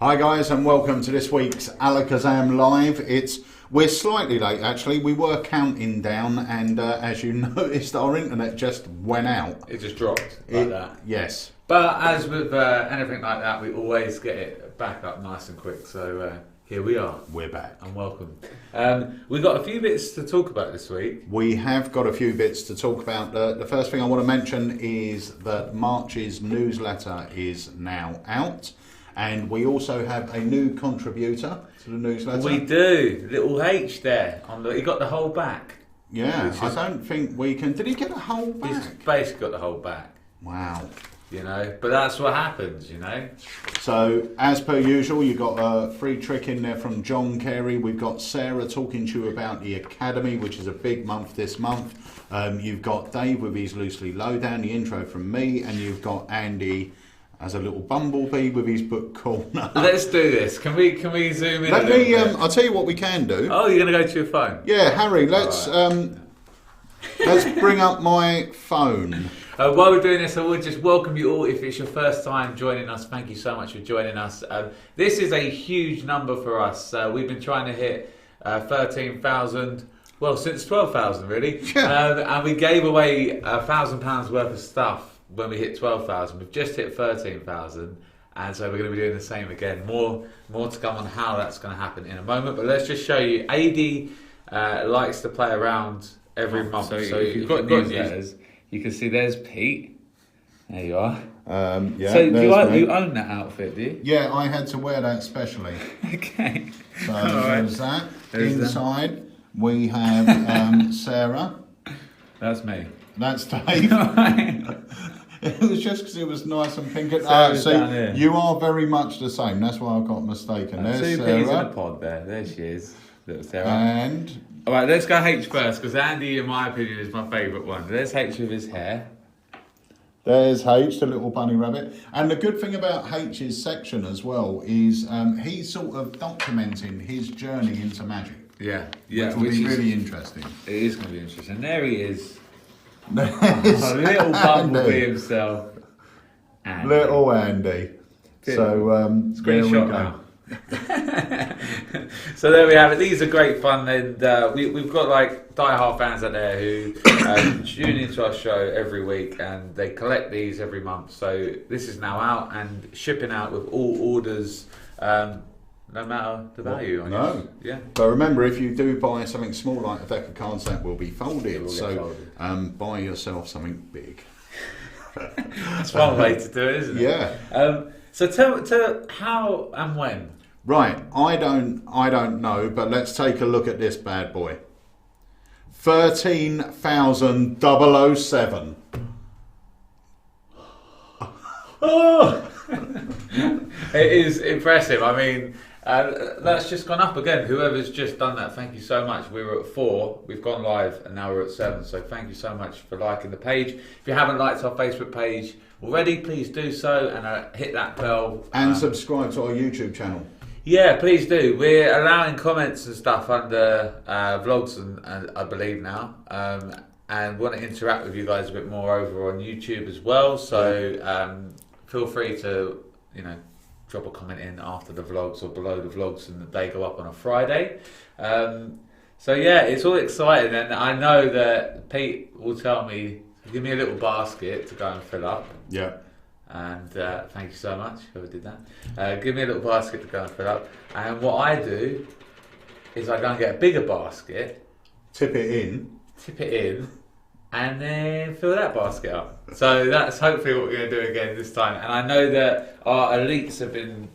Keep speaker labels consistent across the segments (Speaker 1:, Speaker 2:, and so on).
Speaker 1: Hi guys, and welcome to this week's Alakazam Live. We're slightly late actually. We were counting down, and as you noticed, our internet just went out.
Speaker 2: It just dropped like that.
Speaker 1: Yes.
Speaker 2: But as with anything like that, we always get it back up nice and quick. So here we are.
Speaker 1: We're back.
Speaker 2: And welcome. We've got a few bits to talk about this week.
Speaker 1: We have got a few bits to talk about. The first thing I want to mention is that March's newsletter is now out. And we also have a new contributor to the newsletter.
Speaker 2: We do. Little H there. He got the whole back.
Speaker 1: Yeah, I don't think we can... Did he get a whole back?
Speaker 2: He's basically got the whole back.
Speaker 1: Wow.
Speaker 2: You know, but that's what happens, you know.
Speaker 1: So, as per usual, you've got a free trick in there from John Kerry. We've got Sarah talking to you about the Academy, which is a big month this month. You've got Dave with his Loosely Lowdown, the intro from me, and you've got Andy as a little bumblebee with his book corner.
Speaker 2: Let's do this. Can we zoom in?
Speaker 1: I'll tell you what we can do.
Speaker 2: Oh, you're going to go to your phone?
Speaker 1: Yeah, Harry, let's bring up my phone.
Speaker 2: While we're doing this, I would just welcome you all. If it's your first time joining us, thank you so much for joining us. This is a huge number for us. We've been trying to hit 13,000, well, since 12,000 really.
Speaker 1: Yeah.
Speaker 2: And we gave away £1,000 worth of stuff when we hit 12,000. We've just hit 13,000, and so we're going to be doing the same again. More to come on how that's going to happen in a moment, but let's just show you. AD likes to play around every month, so if you've got newsletters, you can see there's Pete. There you are.
Speaker 1: Yeah.
Speaker 2: So you own that outfit, do you?
Speaker 1: Yeah, I had to wear that specially.
Speaker 2: Okay.
Speaker 1: So there's that. Inside we have Sarah.
Speaker 2: That's me.
Speaker 1: That's Dave. It was just because it was nice and pink.
Speaker 2: So
Speaker 1: you are very much the same. That's why I got mistaken. There's
Speaker 2: two
Speaker 1: Sarah.
Speaker 2: peas in a pod there. There she is. Little Sarah.
Speaker 1: And...
Speaker 2: all right, let's go H first, because Andy, in my opinion, is my favourite one. There's H with his hair.
Speaker 1: There's H, the little bunny rabbit. And the good thing about H's section as well is he's sort of documenting his journey into magic.
Speaker 2: Yeah.
Speaker 1: Which will be really interesting.
Speaker 2: It is going to be interesting. There he is.
Speaker 1: There's
Speaker 2: a little bumblebee himself.
Speaker 1: Andy. Little Andy. So there we go.
Speaker 2: Now. So there we have it. These are great fun, and we've got like die-hard fans out there who tune into our show every week, and they collect these every month. So this is now out and shipping out with all orders, no matter the value.
Speaker 1: No.
Speaker 2: Yeah.
Speaker 1: But remember, if you do buy something small like a deck of cards, that will be folded. Buy yourself something big.
Speaker 2: That's one way to do it, isn't it?
Speaker 1: Yeah.
Speaker 2: So tell how and when.
Speaker 1: Right, I don't know, but let's take a look at this bad boy. 13,007.
Speaker 2: Oh! It is impressive. I mean, that's just gone up again. Whoever's just done that, thank you so much. We were at 4, we've gone live, and now we're at 7. So thank you so much for liking the page. If you haven't liked our Facebook page already, please do so, and hit that bell.
Speaker 1: And subscribe to our YouTube channel.
Speaker 2: Yeah, please do. We're allowing comments and stuff under vlogs, and I believe now, and want to interact with you guys a bit more over on YouTube as well. So feel free to, drop a comment in after the vlogs or below the vlogs, and they go up on a Friday. So yeah, it's all exciting, and I know that Pete will tell me, give me a little basket to go and fill up.
Speaker 1: Yeah.
Speaker 2: And thank you so much, whoever did that. Give me a little basket to go and fill up. And what I do is I go and get a bigger basket.
Speaker 1: Tip it in.
Speaker 2: And then fill that basket up. So that's hopefully what we're going to do again this time. And I know that our elites have been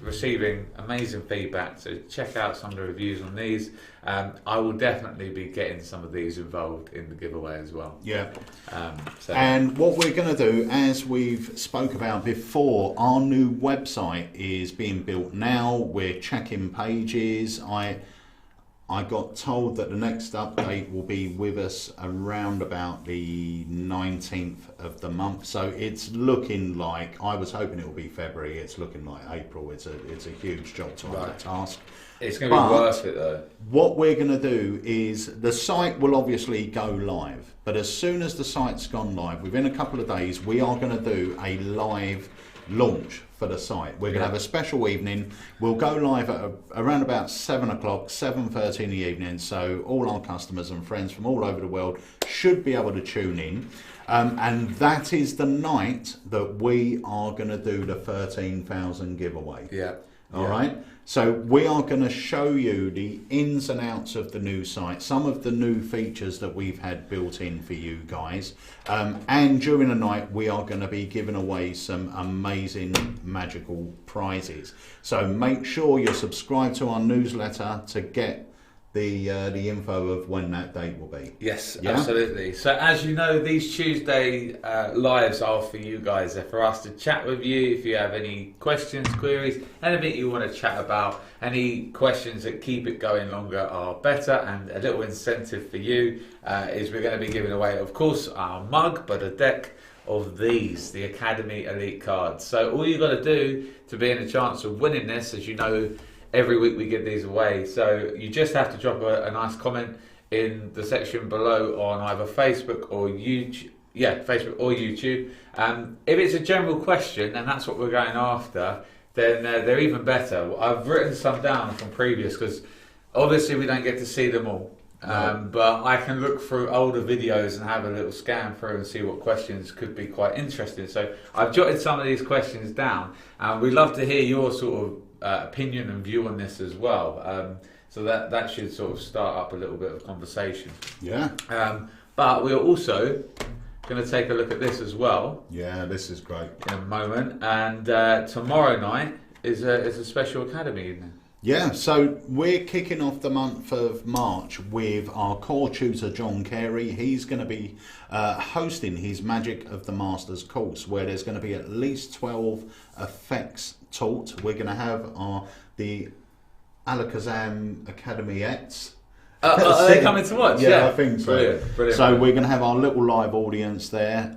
Speaker 2: receiving amazing feedback. So check out some of the reviews on these. I will definitely be getting some of these involved in the giveaway as well.
Speaker 1: Yeah. And what we're going to do, as we've spoke about before, our new website is being built now. We're checking pages. I got told that the next update will be with us around about the 19th of the month. So it's looking like, I was hoping it will be February, it's looking like April. It's a huge job to task.
Speaker 2: It's going to be worth it though.
Speaker 1: What we're going to do is, the site will obviously go live, but as soon as the site's gone live, within a couple of days, we are going to do a live launch for the site. We're going to have a special evening. We'll go live at around about 7 o'clock, 7:30 in the evening. So all our customers and friends from all over the world should be able to tune in. And that is the night that we are going to do the 13,000 giveaway.
Speaker 2: Yeah.
Speaker 1: All right. So we are going to show you the ins and outs of the new site, some of the new features that we've had built in for you guys. And during the night, we are going to be giving away some amazing magical prizes. So make sure you're subscribed to our newsletter to get the info of when that date will be.
Speaker 2: Yes, absolutely. So as you know, these Tuesday lives are for you guys. They're for us to chat with you. If you have any questions, queries, anything you want to chat about, any questions that keep it going longer are better. And a little incentive for you is we're going to be giving away, of course, our mug, but a deck of these, the Academy Elite cards. So all you got to do to be in a chance of winning this, as you know, every week we give these away. So you just have to drop a nice comment in the section below on either Facebook or YouTube. Yeah, Facebook or YouTube. If it's a general question, and that's what we're going after, then they're even better. I've written some down from previous, because obviously we don't get to see them all. But I can look through older videos and have a little scan through and see what questions could be quite interesting. So I've jotted some of these questions down, and we'd love to hear your sort of opinion and view on this as well. So that should sort of start up a little bit of conversation.
Speaker 1: Yeah.
Speaker 2: But we're also going to take a look at this as well.
Speaker 1: Yeah, this is great.
Speaker 2: In a moment. And tomorrow night is a special Academy evening.
Speaker 1: Yeah, so we're kicking off the month of March with our core tutor, John Kerry. He's going to be hosting his Magic of the Masters course, where there's going to be at least 12 effects taught. We're going to have the Alakazam Academy X.
Speaker 2: Are they coming to watch?
Speaker 1: Yeah, I think so.
Speaker 2: Brilliant.
Speaker 1: So we're going to have our little live audience there.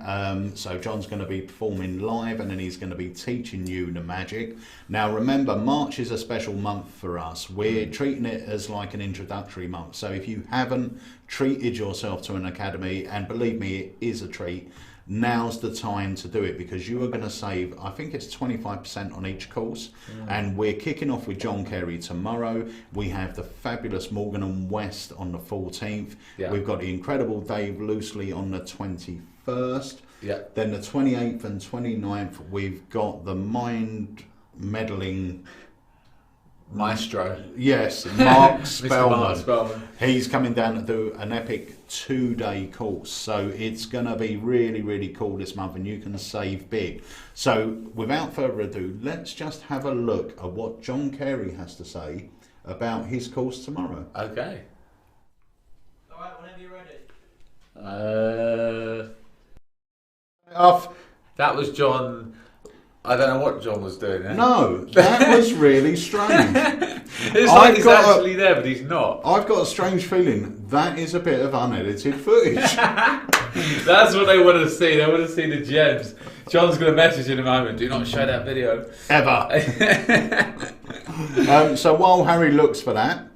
Speaker 1: So John's going to be performing live, and then he's going to be teaching you the magic. Now remember, March is a special month for us. We're treating it as like an introductory month. So if you haven't treated yourself to an academy, and believe me, it is a treat, now's the time to do it, because you are going to save, I think it's 25% on each course. And we're kicking off with John Kerry tomorrow. We have the fabulous Morgan and West on the 14th. We've got the incredible Dave Loosely on the 21st. Then the 28th and 29th, we've got the mind meddling
Speaker 2: Maestro.
Speaker 1: Yes, Mark Spellman.
Speaker 2: Mark Spellman.
Speaker 1: He's coming down to do an epic 2-day course. So it's going to be really, really cool this month, and you can save big. So without further ado, let's just have a look at what John Kerry has to say about his course tomorrow.
Speaker 2: Okay.
Speaker 3: All right, whenever you're ready.
Speaker 1: Off.
Speaker 2: That was John. I don't know what John was doing there.
Speaker 1: No, that was really strange.
Speaker 2: It's like he's actually there, but he's not.
Speaker 1: I've got a strange feeling that is a bit of unedited footage.
Speaker 2: That's what they want to see. They want to see the gems. John's going to message in a moment. Do not show that video.
Speaker 1: Ever. So while Harry looks for that,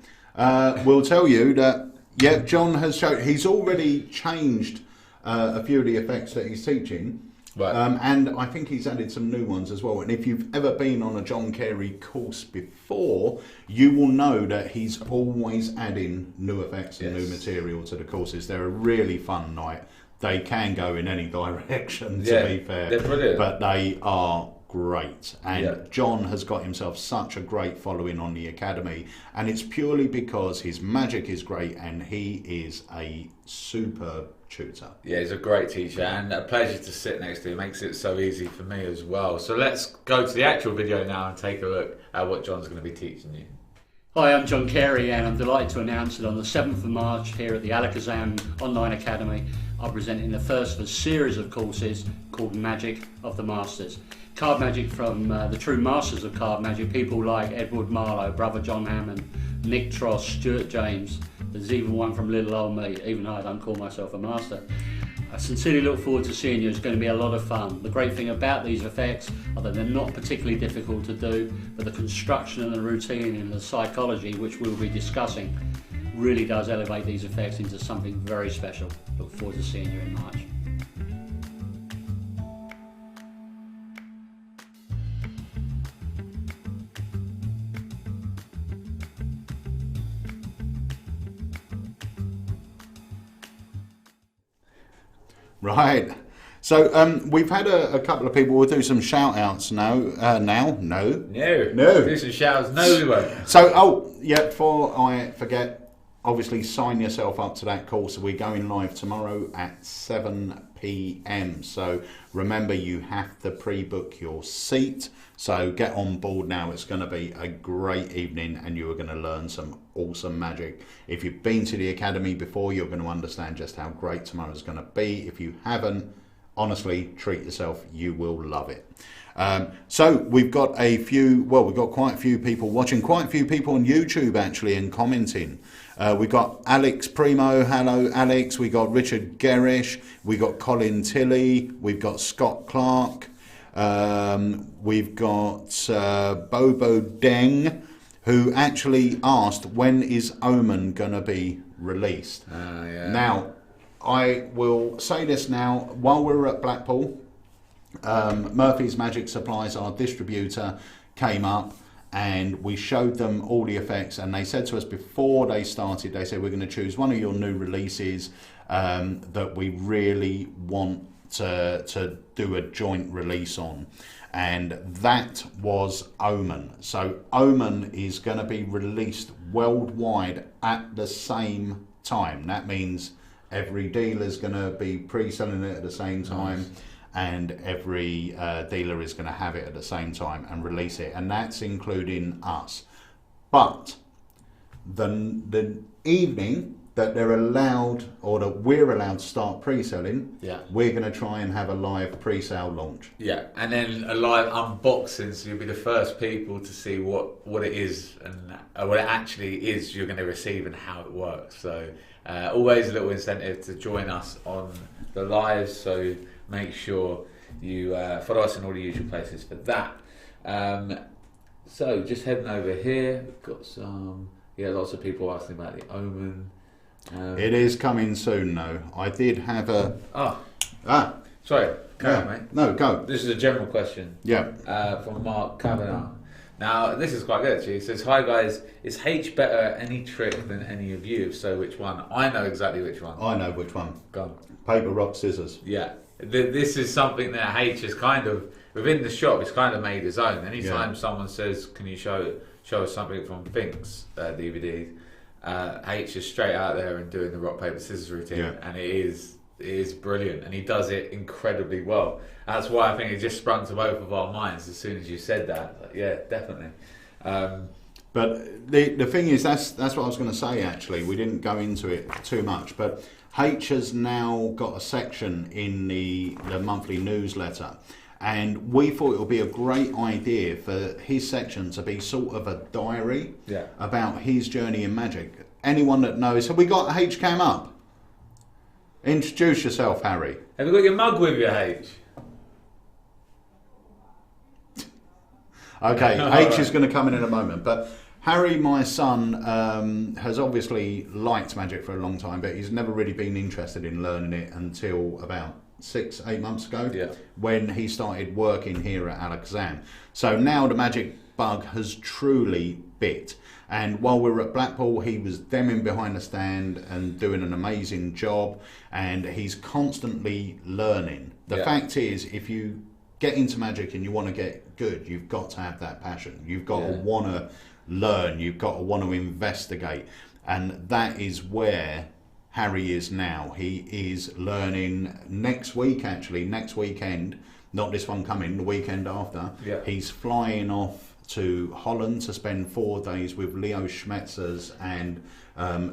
Speaker 1: we'll tell you that, yeah, John has shown, he's already changed a few of the effects that he's teaching.
Speaker 2: Right.
Speaker 1: And I think he's added some new ones as well. And if you've ever been on a John Kerry course before, you will know that he's always adding new effects and new material to the courses. They're a really fun night. They can go in any direction, to be fair.
Speaker 2: They're brilliant.
Speaker 1: But they are great. And John has got himself such a great following on the Academy. And it's purely because his magic is great and he is a superb tutor.
Speaker 2: Yeah, he's a great teacher and a pleasure to sit next to. He makes it so easy for me as well. So let's go to the actual video now and take a look at what John's going to be teaching you.
Speaker 3: Hi, I'm John Kerry, and I'm delighted to announce that on the 7th of March here at the Alakazam Online Academy, I'm presenting the first of a series of courses called Magic of the Masters. Card magic from the true masters of card magic, people like Edward Marlowe, Brother John Hammond, Nick Tross, Stuart James. There's even one from Little Old Me, even though I don't call myself a master. I sincerely look forward to seeing you. It's going to be a lot of fun. The great thing about these effects are that they're not particularly difficult to do, but the construction and the routine and the psychology, which we'll be discussing, really does elevate these effects into something very special. Look forward to seeing you in March.
Speaker 1: Right. So we've had a couple of people. We'll do some shout outs now. No.
Speaker 2: Do some shouts. No, we won't.
Speaker 1: So, before I forget, obviously sign yourself up to that course. We're going live tomorrow at 7 p.m. So remember, you have to pre-book your seat. So get on board now. It's going to be a great evening and you are going to learn some awesome magic. If you've been to the academy before, you're going to understand just how great tomorrow is going to be. If you haven't, honestly, treat yourself. You will love it. So we've got quite a few people watching, quite a few people on YouTube actually and commenting. We've got Alex Primo, hello Alex. We got Richard Gerish. We got Colin Tilley. We've got Scott Clark. We've got Bobo Deng, who actually asked, when is Omen going to be released? Now, I will say this now, while we were at Blackpool, Murphy's Magic Supplies, our distributor, came up and we showed them all the effects, and they said to us before they started, they said, we're going to choose one of your new releases that we really want to do a joint release on, and that was Omen. So Omen is going to be released worldwide at the same time. That means every dealer's going to be pre-selling it at the same time. Nice. And every dealer is going to have it at the same time and release it, and that's including us. But the evening that they're allowed, or that we're allowed to start pre-selling, we're going to try and have a live pre-sale launch. Yeah,
Speaker 2: and then a live unboxing, so you'll be the first people to see what it is and what it actually is you're going to receive and how it works. So always a little incentive to join us on the lives. So make sure you follow us in all the usual places for that. So just heading over here, we've got some, lots of people asking about the Omen.
Speaker 1: It is coming soon, though. I did have a...
Speaker 2: Sorry, carry on, mate.
Speaker 1: No, go.
Speaker 2: This is a general question.
Speaker 1: Yeah.
Speaker 2: From Mark Kavanagh. Now, this is quite good, actually. He says, hi guys, is H better at any trick than any of you? If so, which one? I know exactly which one.
Speaker 1: I know which one.
Speaker 2: Go on.
Speaker 1: Paper, rock, scissors.
Speaker 2: Yeah. This is something that H is kind of, within the shop, it's kind of made his own. Anytime someone says, can you show us something from Fink's DVD, H is straight out there and doing the rock, paper, scissors routine. And it is brilliant. And he does it incredibly well. That's why I think it just sprung to both of our minds as soon as you said that. Like, yeah, definitely.
Speaker 1: But the thing is, that's what I was going to say, actually. We didn't go into it too much, but H has now got a section in the monthly newsletter, and we thought it would be a great idea for his section to be sort of a diary about his journey in magic. Anyone that knows, have we got H cam up? Introduce yourself, Harry.
Speaker 2: Have you got your mug with you, H?
Speaker 1: Okay, H is going to come in a moment, but Harry, my son, has obviously liked magic for a long time, but he's never really been interested in learning it until about 6-8 months ago, when he started working here at Alakazam. So now the magic bug has truly bit. And while we were at Blackpool, he was demming behind the stand and doing an amazing job, and he's constantly learning. The fact is, if you get into magic and you want to get good, you've got to have that passion. You've got to want to learn, you've got to want to investigate, and that is where Harry is now. He is learning next weekend, not this one coming, the weekend after. He's flying off to Holland to spend 4 days with Leo Schmetzers and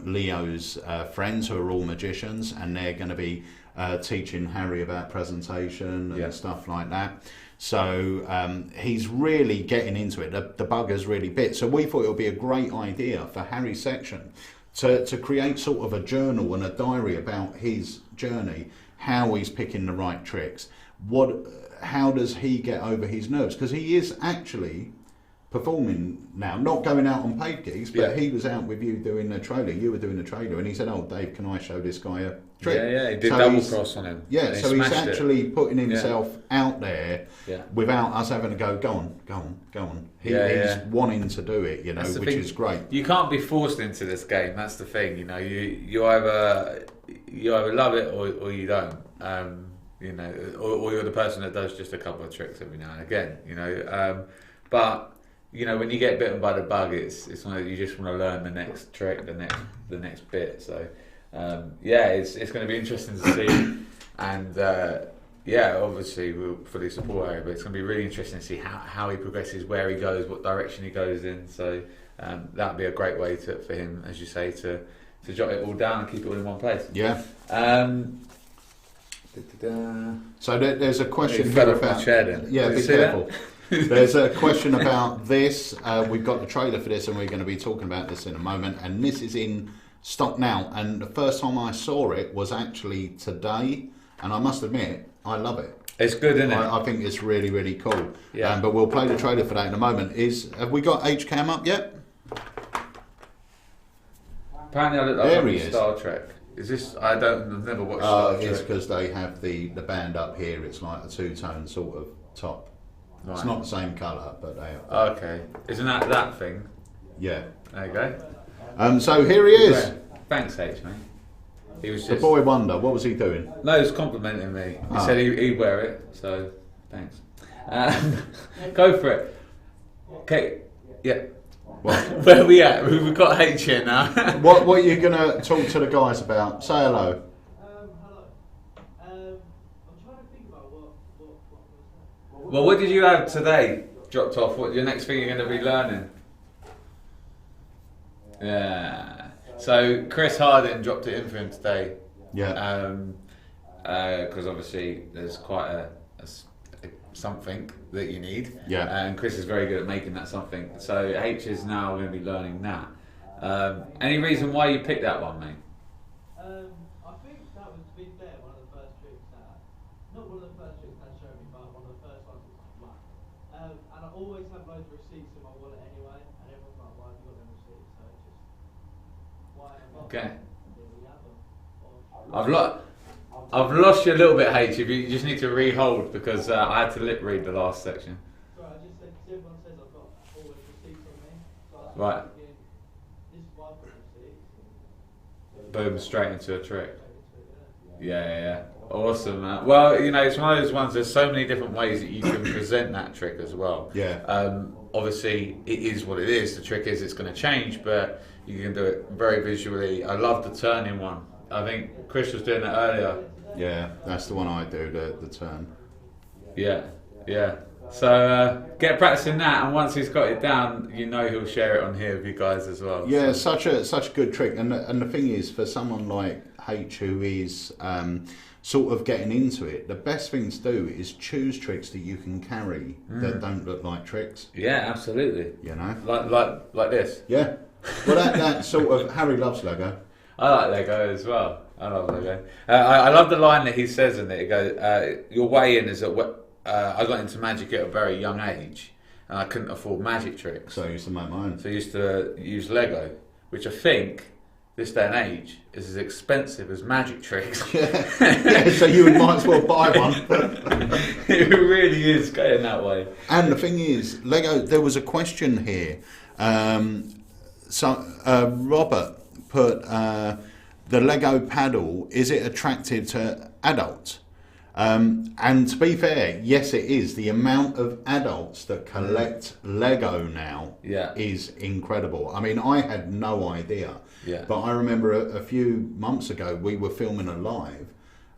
Speaker 1: Leo's friends, who are all magicians, and they're going to be teaching Harry about presentation and stuff like that. So he's really getting into it. The bug has really bit. So we thought it would be a great idea for Harry's section to create sort of a journal and a diary about his journey, how he's picking the right tricks, how does he get over his nerves, because he is actually performing now, not going out on paid gigs, but he was out with you doing a trailer. You were doing a trailer, and he said, "Oh, Dave, can I show this guy a trick?"
Speaker 2: He did double cross on him.
Speaker 1: Yeah, so he's actually putting himself out there without us having to go on. He's wanting to do it, which is great.
Speaker 2: You can't be forced into this game. That's the thing, you either love it or you don't. You know, or you're the person that does just a couple of tricks every now and again. You know, but you know, when you get bitten by the bug, it's one of, you just want to learn the next trick, the next bit. So yeah, it's going to be interesting to see, and yeah, obviously we'll fully support Harry, but it's going to be really interesting to see how he progresses, where he goes, what direction he goes in. So that'd be a great way for him, as you say, to jot it all down and keep it all in one place.
Speaker 1: Yeah. So there's a question
Speaker 2: here
Speaker 1: about...
Speaker 2: chair then.
Speaker 1: Yeah, be careful. There's a question about this. We've got the trailer for this and we're going to be talking about this in a moment. And this is in stock now. And the first time I saw it was actually today. And I must admit, I love it.
Speaker 2: It's good, isn't it?
Speaker 1: I think it's really, really cool.
Speaker 2: Yeah.
Speaker 1: But we'll play the trailer for that in a moment. Have we got HCam up yet?
Speaker 2: Apparently I look like Star Trek. Is this? I've never watched Star Trek.
Speaker 1: It's because they have the band up here. It's like a two-tone sort of top. Right. It's not the same colour, but they are.
Speaker 2: Okay. Isn't that thing?
Speaker 1: Yeah.
Speaker 2: There you go.
Speaker 1: So here he is.
Speaker 2: Thanks, H, mate. He was
Speaker 1: the boy wonder. What was he doing?
Speaker 2: No, he was complimenting me. He said he'd wear it, so thanks. Go for it. Okay. Yeah. Where are we at? We've got H here now.
Speaker 1: What are you going to talk to the guys about? Say hello.
Speaker 4: Hello. I'm trying to think about what
Speaker 2: Well, what did you have today dropped off? What your next thing you're going to be learning? Yeah. So Chris Harding dropped it in for him today.
Speaker 1: Yeah.
Speaker 2: Because obviously there's quite a something that you need.
Speaker 1: Yeah.
Speaker 2: And Chris is very good at making that something. So H is now going to be learning that. Any reason why you picked that one, mate?
Speaker 4: I think that was, to be fair, one of the first tricks that, not one of the first tricks that showed me, but one of the first ones that was black. And I always have loads of receipts in my wallet anyway, and everyone's like, why have you got them receipts? So it's just, why am I?
Speaker 2: Okay.
Speaker 4: Here we have them.
Speaker 2: I've lost you a little bit, H. If you just need to re-hold because I had to lip read the last section.
Speaker 4: Sorry, I just said, because everyone says I've got always receipts on me. So I was
Speaker 2: Right.
Speaker 4: thinking, this is why I've got receipts.
Speaker 2: Boom, straight into a trick. Yeah. Awesome, man. Well, you know, it's one of those ones, there's so many different ways that you can present that trick as well.
Speaker 1: Yeah.
Speaker 2: Obviously, it is what it is. The trick is it's going to change, but you can do it very visually. I love the turning one. I think Chris was doing that earlier.
Speaker 1: Yeah, that's the one I do, the turn.
Speaker 2: Yeah. So get practicing that, and once he's got it down, you know he'll share it on here with you guys as well.
Speaker 1: Yeah,
Speaker 2: so.
Speaker 1: such a good trick, and the thing is, for someone like H who is sort of getting into it, the best thing to do is choose tricks that you can carry that don't look like tricks.
Speaker 2: Yeah, absolutely.
Speaker 1: You know,
Speaker 2: like this.
Speaker 1: Yeah. Well, that sort of Harry loves Lego.
Speaker 2: I like Lego as well. I love Lego. I love the line that he says in it. It goes, "Your way in is that I got into magic at a very young age, and I couldn't afford magic tricks.
Speaker 1: So I used to make my own.
Speaker 2: So I used to use Lego, which I think this day and age is as expensive as magic tricks.
Speaker 1: Yeah, so you might as well buy one.
Speaker 2: It really is going that way.
Speaker 1: And the thing is, Lego. There was a question here. Robert put the Lego paddle. Is it attractive to adults? And to be fair, yes, it is. The amount of adults that collect Lego now is incredible. I mean, I had no idea.
Speaker 2: Yeah.
Speaker 1: But I remember a few months ago we were filming a live.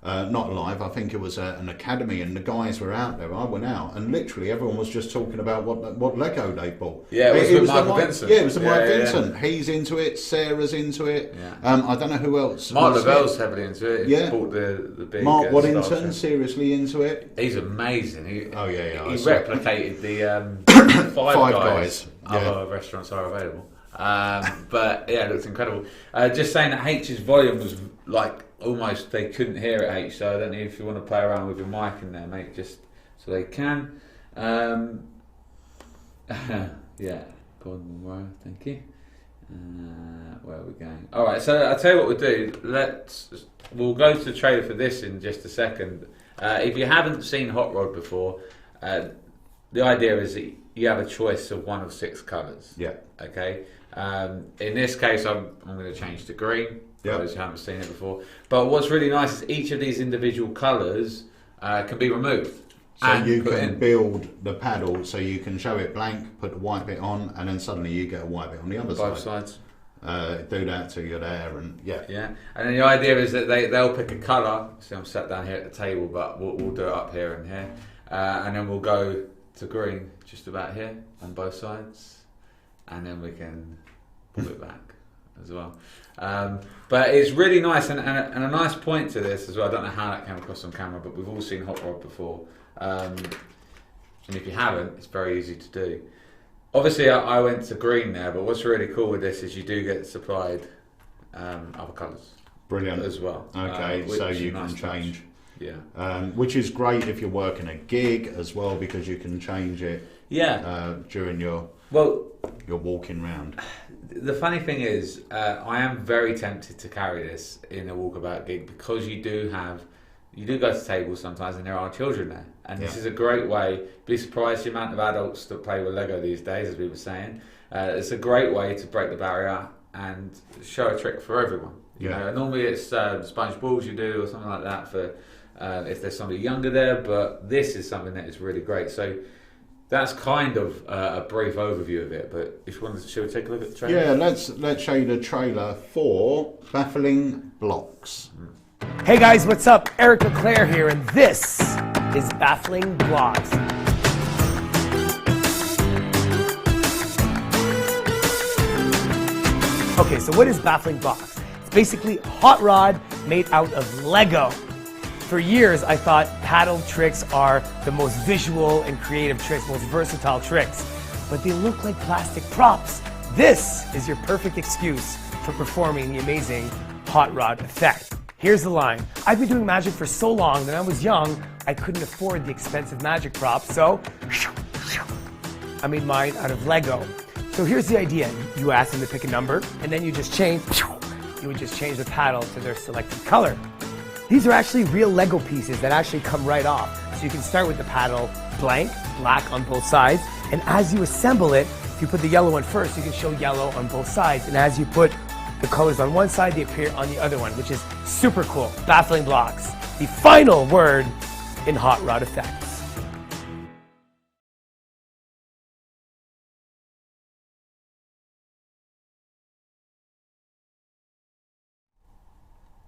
Speaker 1: Not live, I think it was an academy, and the guys were out there. I went out, and literally everyone was just talking about what Lego they bought.
Speaker 2: Yeah, it was Michael Vincent.
Speaker 1: Yeah, it was the Mike Vincent. He's into it. Sarah's into it.
Speaker 2: Yeah.
Speaker 1: I don't know who else.
Speaker 2: Mark Lavelle's heavily into it.
Speaker 1: Yeah.
Speaker 2: Bought the big
Speaker 1: Mark Waddington, seriously into it.
Speaker 2: He's amazing. He replicated the Five Guys. Other restaurants are available. But yeah, it looks incredible. Just saying that H's volume was like almost they couldn't hear it, H. So I don't know if you want to play around with your mic in there, mate, just so they can. Yeah, Gordon Monroe, thank you. Where are we going? All right, so I'll tell you what we'll do. We'll go to the trailer for this in just a second. If you haven't seen Hot Rod before, the idea is that you have a choice of one of 6 colours.
Speaker 1: Yeah.
Speaker 2: Okay. In this case, I'm going to change to green.
Speaker 1: Yep.
Speaker 2: Those who haven't seen it before. But what's really nice is each of these individual colours can be removed.
Speaker 1: So
Speaker 2: and
Speaker 1: you
Speaker 2: put
Speaker 1: can
Speaker 2: in.
Speaker 1: build the paddle, so you can show it blank, put the white bit on, and then suddenly you get a white bit on the other
Speaker 2: Both
Speaker 1: side.
Speaker 2: sides.
Speaker 1: Do that till you're there, and yeah.
Speaker 2: Yeah, and then the idea is that they'll pick a colour. See, I'm sat down here at the table, but we'll do it up here and here, and then we'll go to green just about here on both sides, and then we can pull it back as well. But it's really nice, and a nice point to this as well. I don't know how that came across on camera, but we've all seen Hot Rod before, and if you haven't, it's very easy to do. Obviously, I went to green there, but what's really cool with this is you do get supplied other colours.
Speaker 1: Brilliant.
Speaker 2: As well.
Speaker 1: Okay, so
Speaker 2: which is
Speaker 1: you
Speaker 2: a
Speaker 1: can
Speaker 2: nice
Speaker 1: change.
Speaker 2: touch. Yeah.
Speaker 1: Which is great if you're working a gig as well, because you can change it during your walking round.
Speaker 2: The funny thing is, I am very tempted to carry this in a walkabout gig because you do go to tables sometimes and there are children there. And this is a great way, be surprised the amount of adults that play with Lego these days, as we were saying. It's a great way to break the barrier and show a trick for everyone. You know, normally it's sponge balls you do or something like that for if there's somebody younger there, but this is something that is really great. So that's kind of a brief overview of it, but if you wanted to, shall we take a look at the trailer?
Speaker 1: Yeah, let's show you the trailer for Baffling Blocks.
Speaker 5: Hey guys, what's up? Eric LeClaire here, and this is Baffling Blocks. Okay, so what is Baffling Blocks? It's basically a hot rod made out of Lego. For years, I thought paddle tricks are the most visual and creative tricks, most versatile tricks, but they look like plastic props. This is your perfect excuse for performing the amazing hot rod effect. Here's the line. I've been doing magic for so long that when I was young, I couldn't afford the expensive magic props, so I made mine out of Lego. So here's the idea. You ask them to pick a number, and then you would just change the paddle to their selected color. These are actually real Lego pieces that actually come right off. So you can start with the paddle blank, black on both sides, and as you assemble it, if you put the yellow one first, you can show yellow on both sides, and as you put the colors on one side, they appear on the other one, which is super cool. Baffling Blocks, the final word in hot rod effects.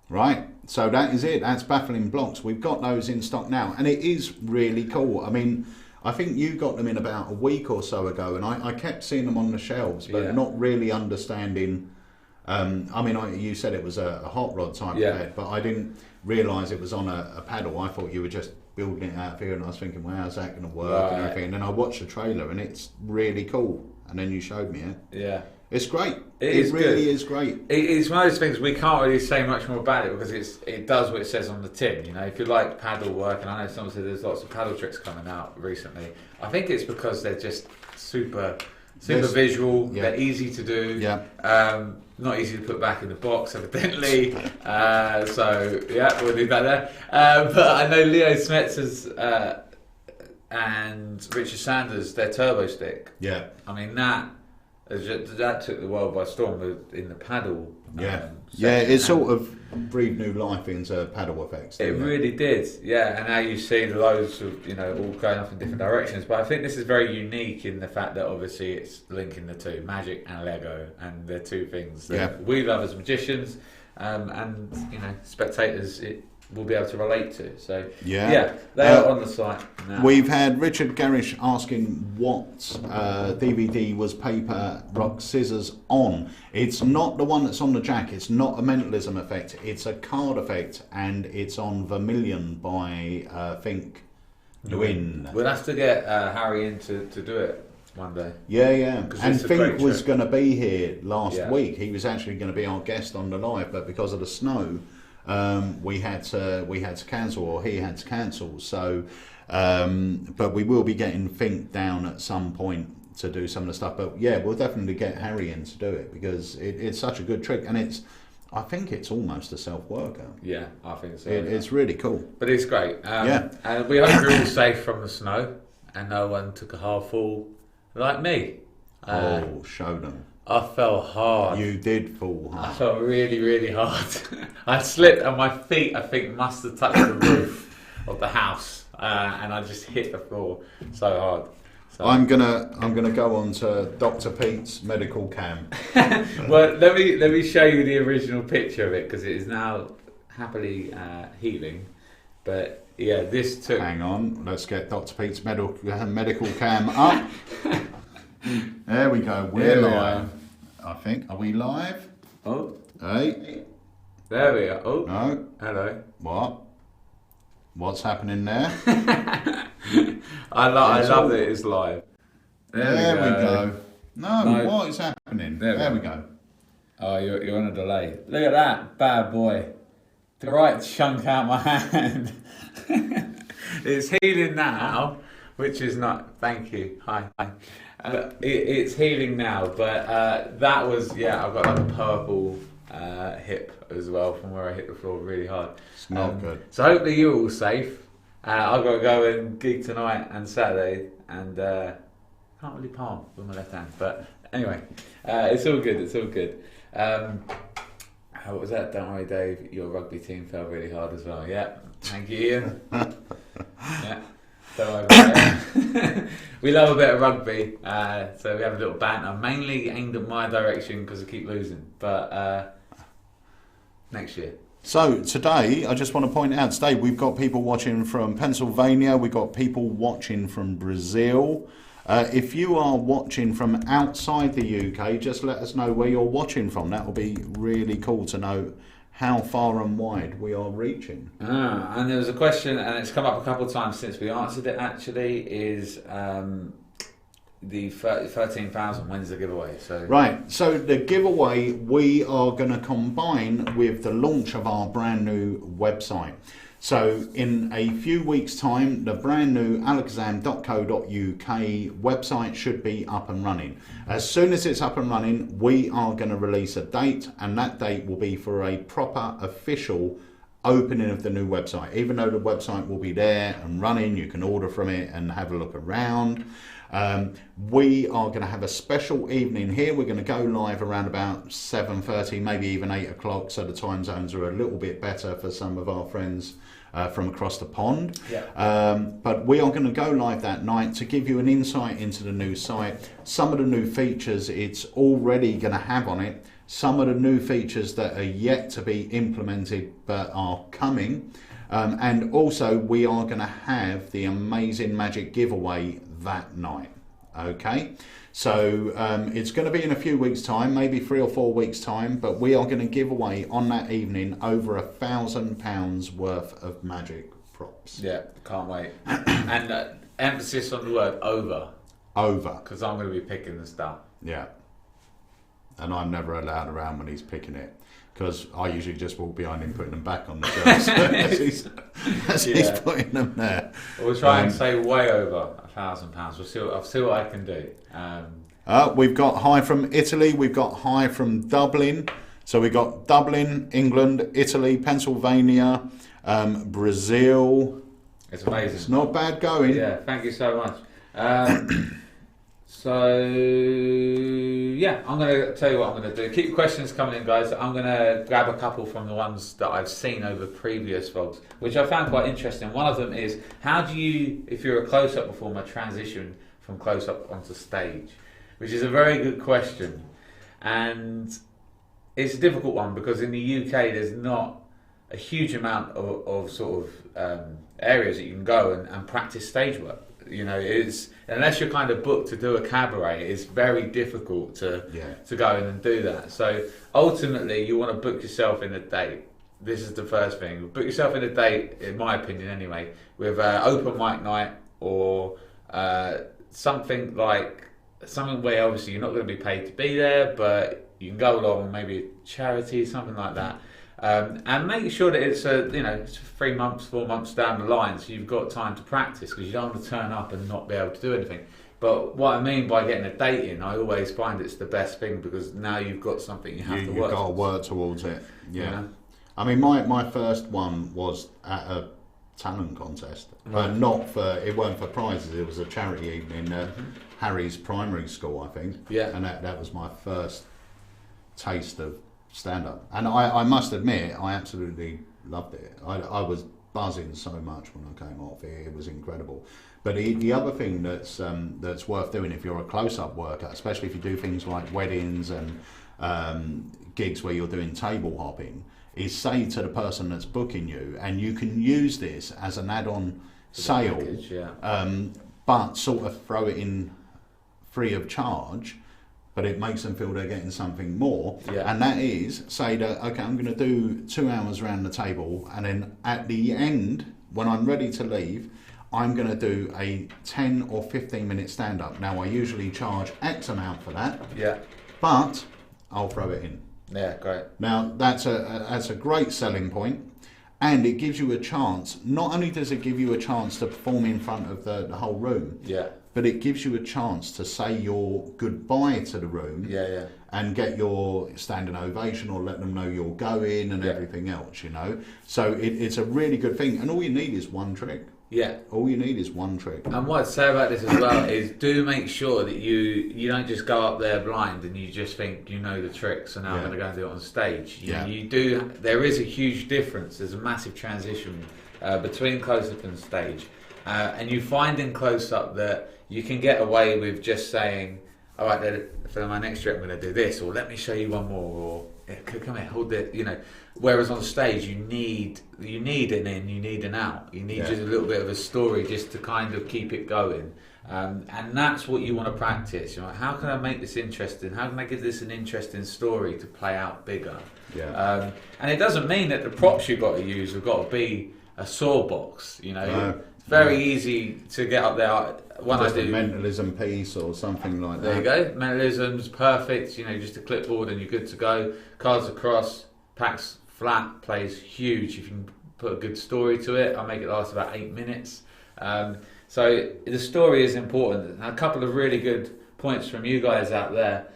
Speaker 1: Right, so that is it. That's Baffling Blocks. We've got those in stock now, and it is really cool. I mean, I think you got them in about a week or so ago, and I kept seeing them on the shelves, but not really understanding. I mean, you said it was a hot rod type of head, but I didn't realise it was on a paddle. I thought you were just building it out here, and I was thinking, well, how's that going to work and everything. And then I watched the trailer, and it's really cool. And then you showed me it.
Speaker 2: Yeah.
Speaker 1: It's great.
Speaker 2: It
Speaker 1: really is great.
Speaker 2: It's one of those things we can't really say much more about it because it does what it says on the tin. You know, if you like paddle work, and I know someone said there's lots of paddle tricks coming out recently. I think it's because they're just super visual.
Speaker 1: Yeah.
Speaker 2: They're easy to do.
Speaker 1: Yeah.
Speaker 2: Not easy to put back in the box, evidently. So yeah, we'll leave that there. But I know Leo Smetzer's and Richard Sanders, their turbo stick.
Speaker 1: Yeah.
Speaker 2: I mean that took the world by storm in the paddle.
Speaker 1: It sort of breathed new life into paddle effects.
Speaker 2: It really did, yeah. And now you see loads of all going off in different directions. But I think this is very unique in the fact that obviously it's linking the two, magic and Lego, and they're two things that we love as magicians, and spectators will be able to relate to. So they are on the site now.
Speaker 1: We've had Richard Garish asking what DVD was Paper, Rock, Scissors on. It's not the one that's on the jack. It's not a mentalism effect. It's a card effect, and it's on Vermilion by Fink Nguyen.
Speaker 2: We'll have to get Harry in to do it one day.
Speaker 1: Yeah. And Fink was
Speaker 2: trick.
Speaker 1: going to be here last
Speaker 2: Yeah.
Speaker 1: week. He was actually going to be our guest on the live, but because of the snow, we had to cancel, or he had to cancel. So, but we will be getting Fink down at some point to do some of the stuff. But yeah, we'll definitely get Harry in to do it because it's such a good trick, and I think it's almost a self-worker.
Speaker 2: Yeah, I think so.
Speaker 1: It's really cool.
Speaker 2: But it's great. And we hope you're all safe from the snow and no one took a hard fall like me.
Speaker 1: Show them.
Speaker 2: I fell hard.
Speaker 1: You did fall
Speaker 2: I
Speaker 1: hard.
Speaker 2: fell really, really hard. I slipped and my feet, I think, must have touched the roof of the house, and I just hit the floor so hard. So.
Speaker 1: I'm gonna go on to Dr. Pete's medical cam.
Speaker 2: Well, let me show you the original picture of it because it is now happily healing. But yeah, this took.
Speaker 1: Hang on, let's get Dr. Pete's medical cam up. There we go. We're live. I think. Are we live?
Speaker 2: Oh,
Speaker 1: Hey.
Speaker 2: there we are. Oh,
Speaker 1: No.
Speaker 2: hello.
Speaker 1: What? What's happening there?
Speaker 2: I love that it's live.
Speaker 1: There we go. No,
Speaker 2: No.
Speaker 1: what is happening?
Speaker 2: There
Speaker 1: There
Speaker 2: we
Speaker 1: we go.
Speaker 2: Oh, you're on a delay. Look at that bad boy. The right chunk out my hand. It's healing now, which is not. Thank you. Hi. It's healing now, but that was I've got like a purple hip as well from where I hit the floor really hard.
Speaker 1: It's not good.
Speaker 2: So hopefully you're all safe. I've got to go and gig tonight and Saturday, and can't really palm with my left hand. But anyway, it's all good. It's all good. What was that? Don't worry, Dave. Your rugby team fell really hard as well. Yeah. Thank you, Ian. Yeah. Don't worry about it. We love a bit of rugby, so we have a little banter, mainly aimed at my direction because I keep losing. But next year.
Speaker 1: So today, I just want to point out, today we've got people watching from Pennsylvania, we've got people watching from Brazil. If you are watching from outside the UK, just let us know where you're watching from. That will be really cool to know how far and wide we are reaching.
Speaker 2: And there was a question, and it's come up a couple of times since we answered it actually, is the 13,000, when's the giveaway? So
Speaker 1: Right, so the giveaway we are going to combine with the launch of our brand new website. So in a few weeks' time, the brand new alakazam.co.uk website should be up and running. As soon as it's up and running, we are going to release a date, and that date will be for a proper official opening of the new website. Even though the website will be there and running, you can order from it and have a look around. We are going to have a special evening here. We're going to go live around about 7:30, maybe even 8 o'clock, so the time zones are a little bit better for some of our friends from across the pond.
Speaker 2: Yeah.
Speaker 1: But we are going to go live that night to give you an insight into the new site, some of the new features it's already going to have on it, some of the new features that are yet to be implemented but are coming. And also we are going to have the amazing magic giveaway that night. Okay, so it's going to be in a few weeks' time, maybe 3 or 4 weeks' time, but we are going to give away on that evening over £1,000 worth of magic props.
Speaker 2: yeah, can't wait. And emphasis on the word over,
Speaker 1: Over.
Speaker 2: because I'm going to be picking the stuff.
Speaker 1: Yeah. And I'm never allowed around when he's picking it, because I usually just walk behind him putting them back on the shelves as he's putting them there.
Speaker 2: We'll try and say way over £1,000. I'll see what I can do.
Speaker 1: We've got hi from Italy, we've got hi from Dublin. So we've got Dublin, England, Italy, Pennsylvania, Brazil.
Speaker 2: It's amazing.
Speaker 1: It's not bad going.
Speaker 2: Yeah, thank you so much. So, yeah, I'm going to tell you what I'm going to do. Keep questions coming in, guys. I'm going to grab a couple from the ones that I've seen over previous vlogs, which I found quite interesting. One of them is, how do you, if you're a close-up performer, transition from close-up onto stage? Which is a very good question. And it's a difficult one because in the UK there's not a huge amount of sort of areas that you can go and practice stage work. You know, it's unless you're kind of booked to do a cabaret, it's very difficult to go in and do that. So ultimately, you want to book yourself in a date. This is the first thing. Book yourself in a date, in my opinion, anyway, with open mic night or something where obviously you're not going to be paid to be there, but you can go along, maybe a charity, something like that. And make sure that it's it's 3 months, 4 months down the line, so you've got time to practice, because you don't want to turn up and not be able to do anything. But what I mean by getting a date in, I always find it's the best thing, because now you've got something you have to work.
Speaker 1: You've got to work towards it. Yeah.
Speaker 2: Yeah.
Speaker 1: I mean, my first one was at a talent contest, but it weren't for prizes. It was a charity evening. Harry's primary school, I think.
Speaker 2: Yeah.
Speaker 1: And that was my first taste of stand-up. And I must admit, I absolutely loved it. I was buzzing so much when I came off. It was incredible. But the other thing that's worth doing if you're a close-up worker, especially if you do things like weddings and gigs where you're doing table hopping, is say to the person that's booking you, and you can use this as an add-on sale,
Speaker 2: package,
Speaker 1: but sort of throw it in free of charge, but it makes them feel they're getting something more.
Speaker 2: Yeah.
Speaker 1: And that is, say that, okay, I'm going to do 2 hours around the table, and then at the end, when I'm ready to leave, I'm going to do a 10 or 15 minute stand-up. Now, I usually charge X amount for that,
Speaker 2: Yeah.
Speaker 1: but I'll throw it in.
Speaker 2: Yeah, great.
Speaker 1: Now, that's a great selling point, and it gives you a chance. Not only does it give you a chance to perform in front of the whole room,
Speaker 2: Yeah.
Speaker 1: but it gives you a chance to say your goodbye to the room,
Speaker 2: Yeah.
Speaker 1: and get your standing ovation, or let them know you're going, and everything else, you know. So it's a really good thing, and all you need is one trick.
Speaker 2: Yeah.
Speaker 1: All you need is one trick.
Speaker 2: And what I'd say about this as well is do make sure that you don't just go up there blind and you just think you know the tricks and now I'm going to go and do it on stage. You do. There is a huge difference. There's a massive transition between close-up and stage. And you find in close-up that you can get away with just saying, all right, then, for my next trick I'm going to do this, or let me show you one more, or come here, hold it, you know. Whereas on stage you need an in, you need an out, you need just a little bit of a story just to kind of keep it going, and that's what you want to practice. You're like, how can I make this interesting? How can I give this an interesting story to play out bigger?
Speaker 1: Yeah.
Speaker 2: And it doesn't mean that the props you've got to use have got to be a saw box. You know,
Speaker 1: No.
Speaker 2: it's very easy to get up there. When
Speaker 1: Just
Speaker 2: I do
Speaker 1: a mentalism piece or something like
Speaker 2: there
Speaker 1: that.
Speaker 2: you go. Mentalism's perfect. You know, just a clipboard and you're good to go. Cards across, packs flat, plays huge. If you can put a good story to it, I'll make it last about 8 minutes. So the story is important. A couple of really good points from you guys out there.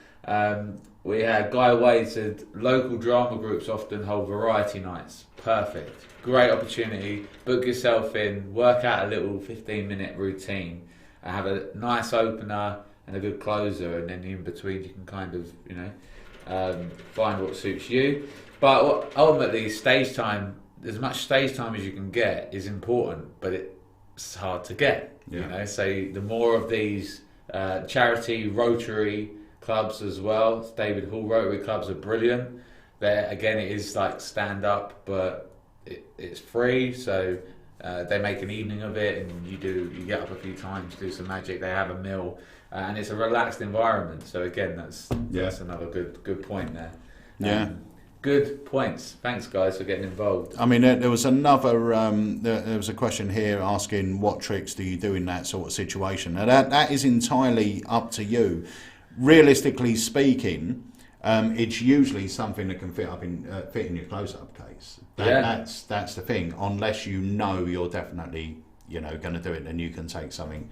Speaker 2: We had Guy Wade said local drama groups often hold variety nights. Perfect. Great opportunity. Book yourself in, work out a little 15-minute routine, and have a nice opener and a good closer, and then in between you can kind of, you know, find what suits you. But ultimately, stage time, as much stage time as you can get is important, but it's hard to get. You know, so the more of these charity Rotary clubs as well, David Hall Rotary clubs are brilliant. There again, it is like stand up, but it's free, so they make an evening of it, and you get up a few times, do some magic. They have a meal, and it's a relaxed environment. So again, that's another good point there. Good points. Thanks, guys, for getting involved.
Speaker 1: I mean, there was another. There was a question here asking what tricks do you do in that sort of situation. Now that is entirely up to you. Realistically speaking, it's usually something that can fit in your close-up case. That's the thing. Unless you know you're definitely going to do it, then you can take something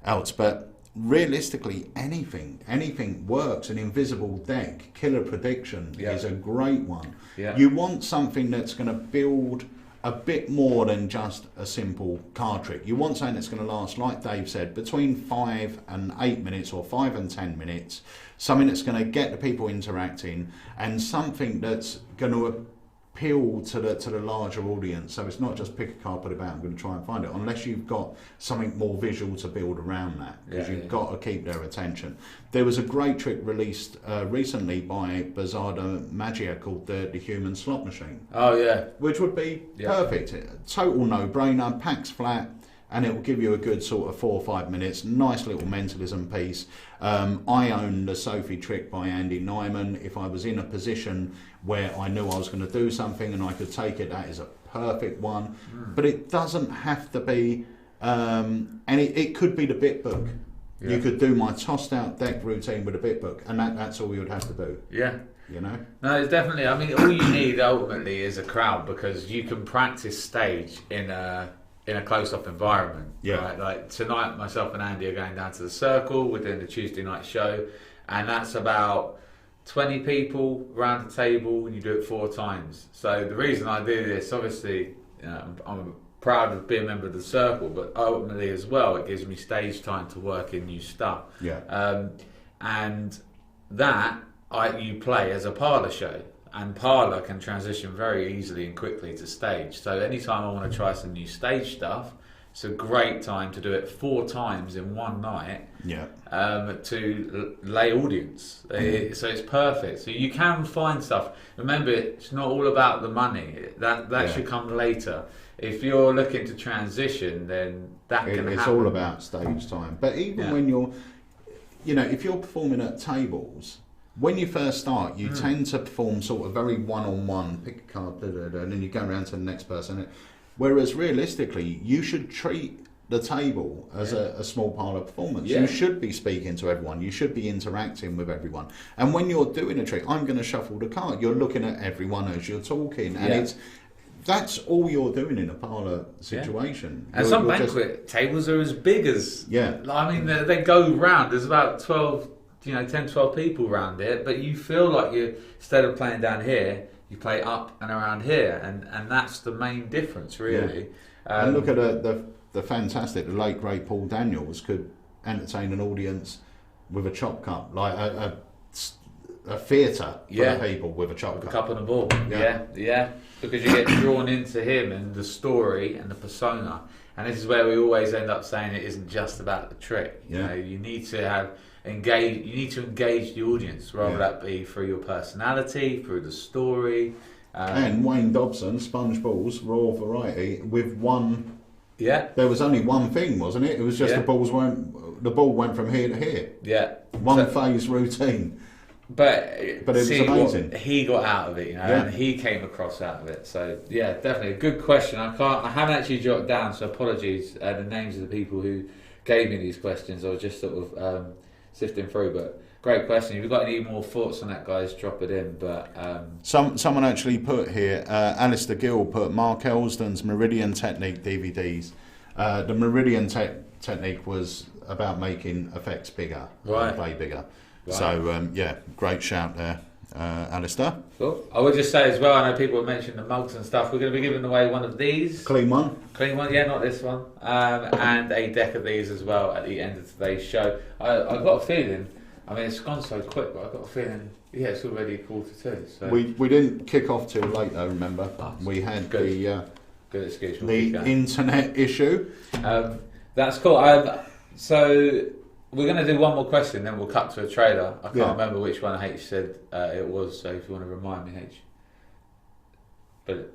Speaker 1: else. But realistically, anything works. An invisible deck, killer prediction is a great one. You want something that's going to build a bit more than just a simple card trick. You want something that's going to last, like Dave said, between 5 and 8 minutes, or 5 and 10 minutes. Something that's going to get the people interacting, and something that's going to appeal to the larger audience. So it's not just pick a card, put it out, I'm going to try and find it, unless you've got something more visual to build around that, because you've got to keep their attention. There was a great trick released recently by Bazarda Magia called the Human Slot Machine.
Speaker 2: Oh yeah,
Speaker 1: which would be perfect. Total no-brainer, packs flat, and it will give you a good sort of 4 or 5 minutes. Nice little mentalism piece. I own the Sophie trick by Andy Nyman. If I was in a position where I knew I was going to do something and I could take it, that is a perfect one. But it doesn't have to be, and it could be the bit book. You could do my tossed out deck routine with a bit book, and that's all you would have to do. You know?
Speaker 2: No, it's definitely, I mean, all you need ultimately is a crowd, because you can practice stage in a close-up environment. Right? Like tonight, myself and Andy are going down to the Circle. We're doing the Tuesday night show, and that's about 20 people around the table, and you do it 4 times. So the reason I do this, obviously, I'm proud of being a member of the circle, but ultimately as well, it gives me stage time to work in new stuff.
Speaker 1: Yeah.
Speaker 2: And that you play as a parlour show, and parlour can transition very easily and quickly to stage. So anytime I want to try some new stage stuff, it's a great time to do it 4 times in one night.
Speaker 1: Yeah.
Speaker 2: To lay audience. So it's perfect. So you can find stuff. Remember, it's not all about the money. That should come later. If you're looking to transition, then that can happen.
Speaker 1: It's all about stage time. But even when you're, if you're performing at tables, when you first start, you tend to perform sort of very one-on-one, pick a card, and then you go around to the next person. Whereas realistically, you should treat the table as a small parlour performance. You should be speaking to everyone. You should be interacting with everyone. And when you're doing a trick, I'm going to shuffle the card. You're looking at everyone as you're talking, and that's all you're doing in a parlour situation.
Speaker 2: And some banquet tables are as big as I mean, they go round. There's about 10, 12 people round it, but you feel like you, instead of playing down here, you play up and around here, and that's the main difference, really.
Speaker 1: And look at the fantastic, the late great Paul Daniels could entertain an audience with a chop cup, like a theatre for the people with a chop cup.
Speaker 2: A cup and a ball. Yeah. Because you get drawn into him and the story and the persona, and this is where we always end up saying it isn't just about the trick. You know, you need to engage the audience, rather that be through your personality, through the story.
Speaker 1: And Wayne Dobson, Sponge Balls, Royal Variety, with one.
Speaker 2: Yeah.
Speaker 1: There was only one thing, wasn't it? It was just the ball went from here to here.
Speaker 2: Yeah.
Speaker 1: One phase routine.
Speaker 2: But it was
Speaker 1: amazing.
Speaker 2: What he got out of it, and he came across out of it. So yeah, definitely a good question. I haven't actually jotted down, so apologies. The names of the people who gave me these questions, I was just sort of sifting through. But great question. If you've got any more thoughts on that, guys, drop it in. But
Speaker 1: someone actually put here, Alistair Gill put Mark Elsden's Meridian Technique DVDs. The Meridian Technique was about making effects bigger, play bigger. Right. So great shout there, Alistair.
Speaker 2: Cool. I would just say as well, I know people have mentioned the mugs and stuff. We're going to be giving away one of these.
Speaker 1: Clean one,
Speaker 2: not this one. And a deck of these as well at the end of today's show. I've got a feeling, I mean, it's gone so quick, but I've got a feeling, it's already 1:45. So.
Speaker 1: We didn't kick off too late though, remember? We had
Speaker 2: good excuse.
Speaker 1: The internet issue.
Speaker 2: That's cool. So we're going to do one more question, then we'll cut to a trailer. I can't remember which one H said it was, so if you want to remind me, H. But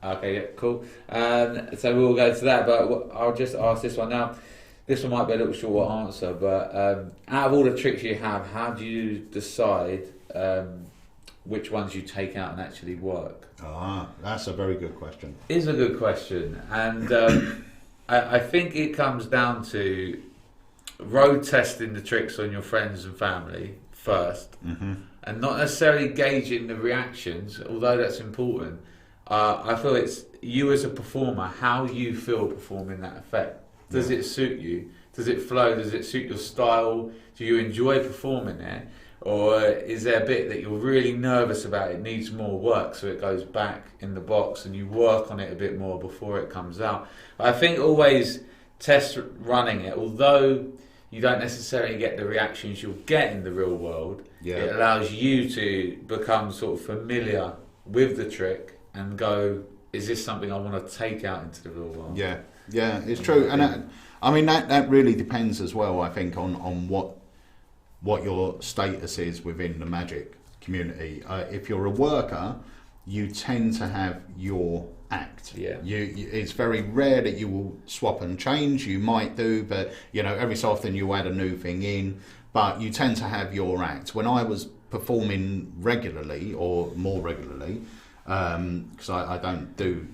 Speaker 2: okay, yeah, cool. So we'll go to that, but I'll just ask this one now. This one might be a little short answer, but out of all the tricks you have, how do you decide which ones you take out and actually work?
Speaker 1: That's a very good question.
Speaker 2: It is a good question, and I think it comes down to road testing the tricks on your friends and family first, and not necessarily gauging the reactions, although that's important. I feel it's you as a performer, how you feel performing that effect. Does it suit you? Does it flow? Does it suit your style? Do you enjoy performing it? Or is there a bit that you're really nervous about, it needs more work, so it goes back in the box and you work on it a bit more before it comes out? I think always test running it, although you don't necessarily get the reactions you'll get in the real world. It allows you to become sort of familiar with the trick and go, is this something I want to take out into the real world? Yeah,
Speaker 1: it's true. And I mean, that really depends as well, I think, on what your status is within the magic community. If you're a worker, you tend to have your act. It's very rare that you will swap and change. You might do, but every so often you add a new thing in, but you tend to have your act. When I was performing regularly, or more regularly, because I don't do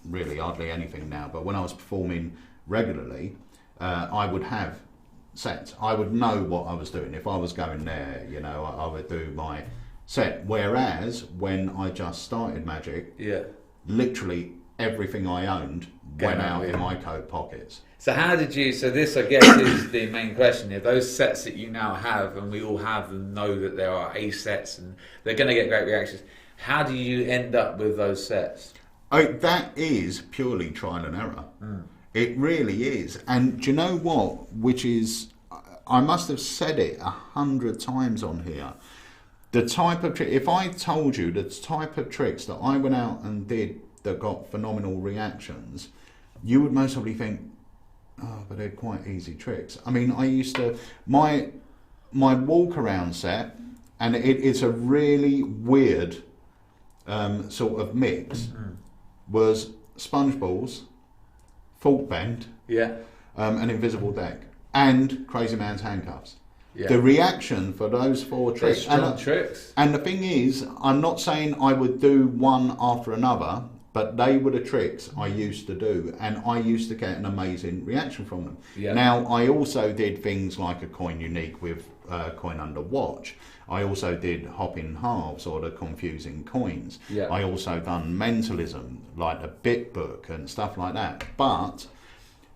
Speaker 1: really hardly anything now, but when I was performing regularly, I would have sets. I would know what I was doing. If I was going there, I would do my set. Whereas when I just started magic, literally everything I owned went out in my coat pockets.
Speaker 2: So how did you, so this I guess is the main question here, those sets that you now have, and we all have them, know that there are A sets and they're going to get great reactions. How do you end up with those sets?
Speaker 1: That is purely trial and error. It really is. And do you know what? Which is, I must have said it 100 times on here. The type of if I told you the type of tricks that I went out and did that got phenomenal reactions, you would most probably think, oh, but they're quite easy tricks. I mean, I used to my walk around set, and it's a really weird sort of mix. Was sponge balls, fault bend, an invisible deck, and Crazy Man's handcuffs. Yeah. The reaction for those 4 tricks.
Speaker 2: Strong tricks.
Speaker 1: And the thing is, I'm not saying I would do one after another, but they were the tricks I used to do, and I used to get an amazing reaction from them. Yeah. Now, I also did things like a coin unique with coin under watch. I also did hopping halves or the confusing coins. Yeah. I also done mentalism, like the bit book and stuff like that. But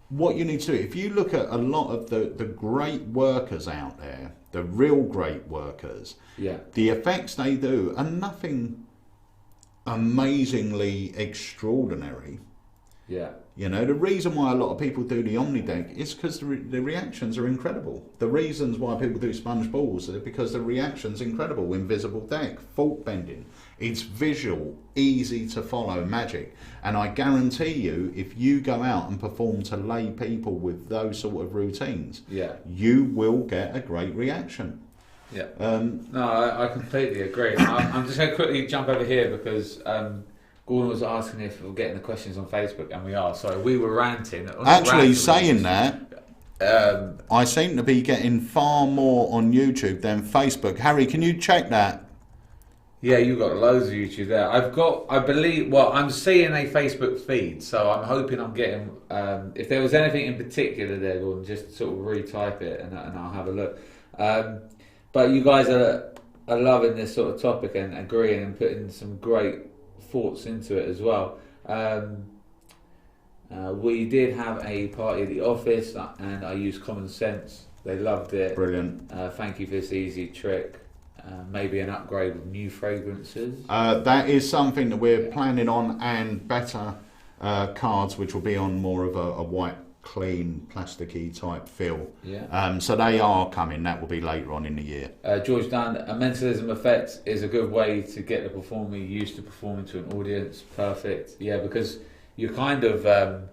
Speaker 1: what you need to do, if you look at a lot of the great workers out there, the real great workers, the effects they do are nothing amazingly extraordinary. Yeah. You know, the reason why a lot of people do the Omni deck is because the reactions are incredible. The reasons why people do sponge balls are because the reaction's incredible. Invisible deck, fault bending. It's visual, easy to follow magic. And I guarantee you, if you go out and perform to lay people with those sort of routines, you will get a great reaction.
Speaker 2: Yeah. No, I completely agree. I'm just going to quickly jump over here because Gordon was asking if we're getting the questions on Facebook, and we are. So we were ranting.
Speaker 1: Actually, saying that, I seem to be getting far more on YouTube than Facebook. Harry, can you check that?
Speaker 2: Yeah, you've got loads of YouTube there. I'm seeing a Facebook feed, so I'm hoping I'm getting. If there was anything in particular there, Gordon, just sort of retype it, and I'll have a look. But you guys are loving this sort of topic and agreeing and putting some great thoughts into it as well. We did have a party at the office, and I used common sense. They loved it.
Speaker 1: Brilliant.
Speaker 2: Thank you for this easy trick. Maybe an upgrade with new fragrances.
Speaker 1: That is something that we're planning on, and better cards, which will be on more of a white, clean, plasticky type feel. Yeah. So they are coming. That will be later on in the year.
Speaker 2: George Dunn, a mentalism effect is a good way to get the performer used to performing to an audience. Perfect. Yeah, because you're kind of a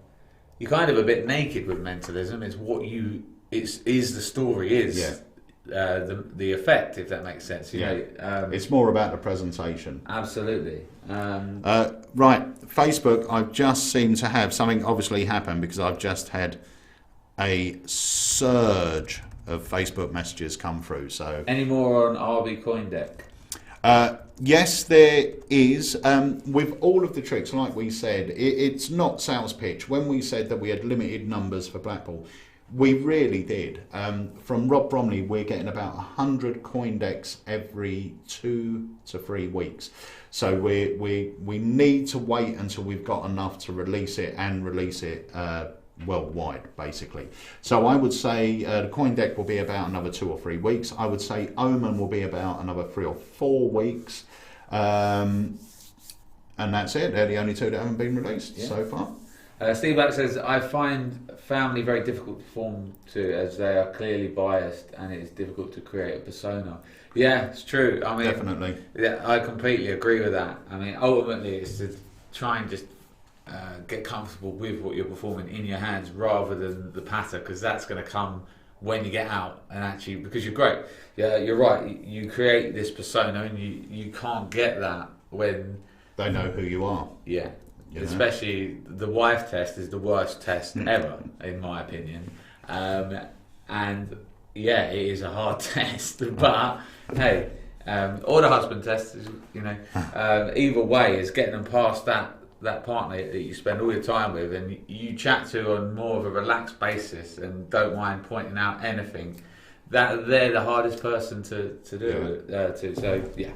Speaker 2: bit naked with mentalism. It's what is the story is. Yeah. The effect, if that makes sense. You know,
Speaker 1: it's more about the presentation.
Speaker 2: Absolutely.
Speaker 1: Right, Facebook, I've just seemed to have something obviously happen because I've just had a surge of Facebook messages come through. So,
Speaker 2: any more on RB Coin Deck?
Speaker 1: Yes, there is. With all of the tricks, like we said, it's not sales pitch. When we said that we had limited numbers for Blackpool, we really did. From Rob Bromley, we're getting about 100 coin decks every 2 to 3 weeks. So we need to wait until we've got enough to release it worldwide, basically. So I would say the coin deck will be about another 2 or 3 weeks. I would say Omen will be about another 3 or 4 weeks. And that's it. They're the only 2 that haven't been released so far.
Speaker 2: Steve Black says, I find family very difficult to perform to, as they are clearly biased and it is difficult to create a persona. Yeah, it's true. I mean,
Speaker 1: definitely.
Speaker 2: Yeah, I completely agree with that. I mean, ultimately it's to try and just get comfortable with what you're performing in your hands rather than the patter, because that's going to come when you get out and actually, because you're great. Yeah, you're right. You create this persona and you can't get that when
Speaker 1: they know who you are.
Speaker 2: Yeah. Especially the wife test is the worst test ever, in my opinion. And yeah, it is a hard test. But hey, or the husband test, either way, is getting them past that partner that you spend all your time with and you chat to on more of a relaxed basis and don't mind pointing out anything. That they're the hardest person to do it to. So yeah,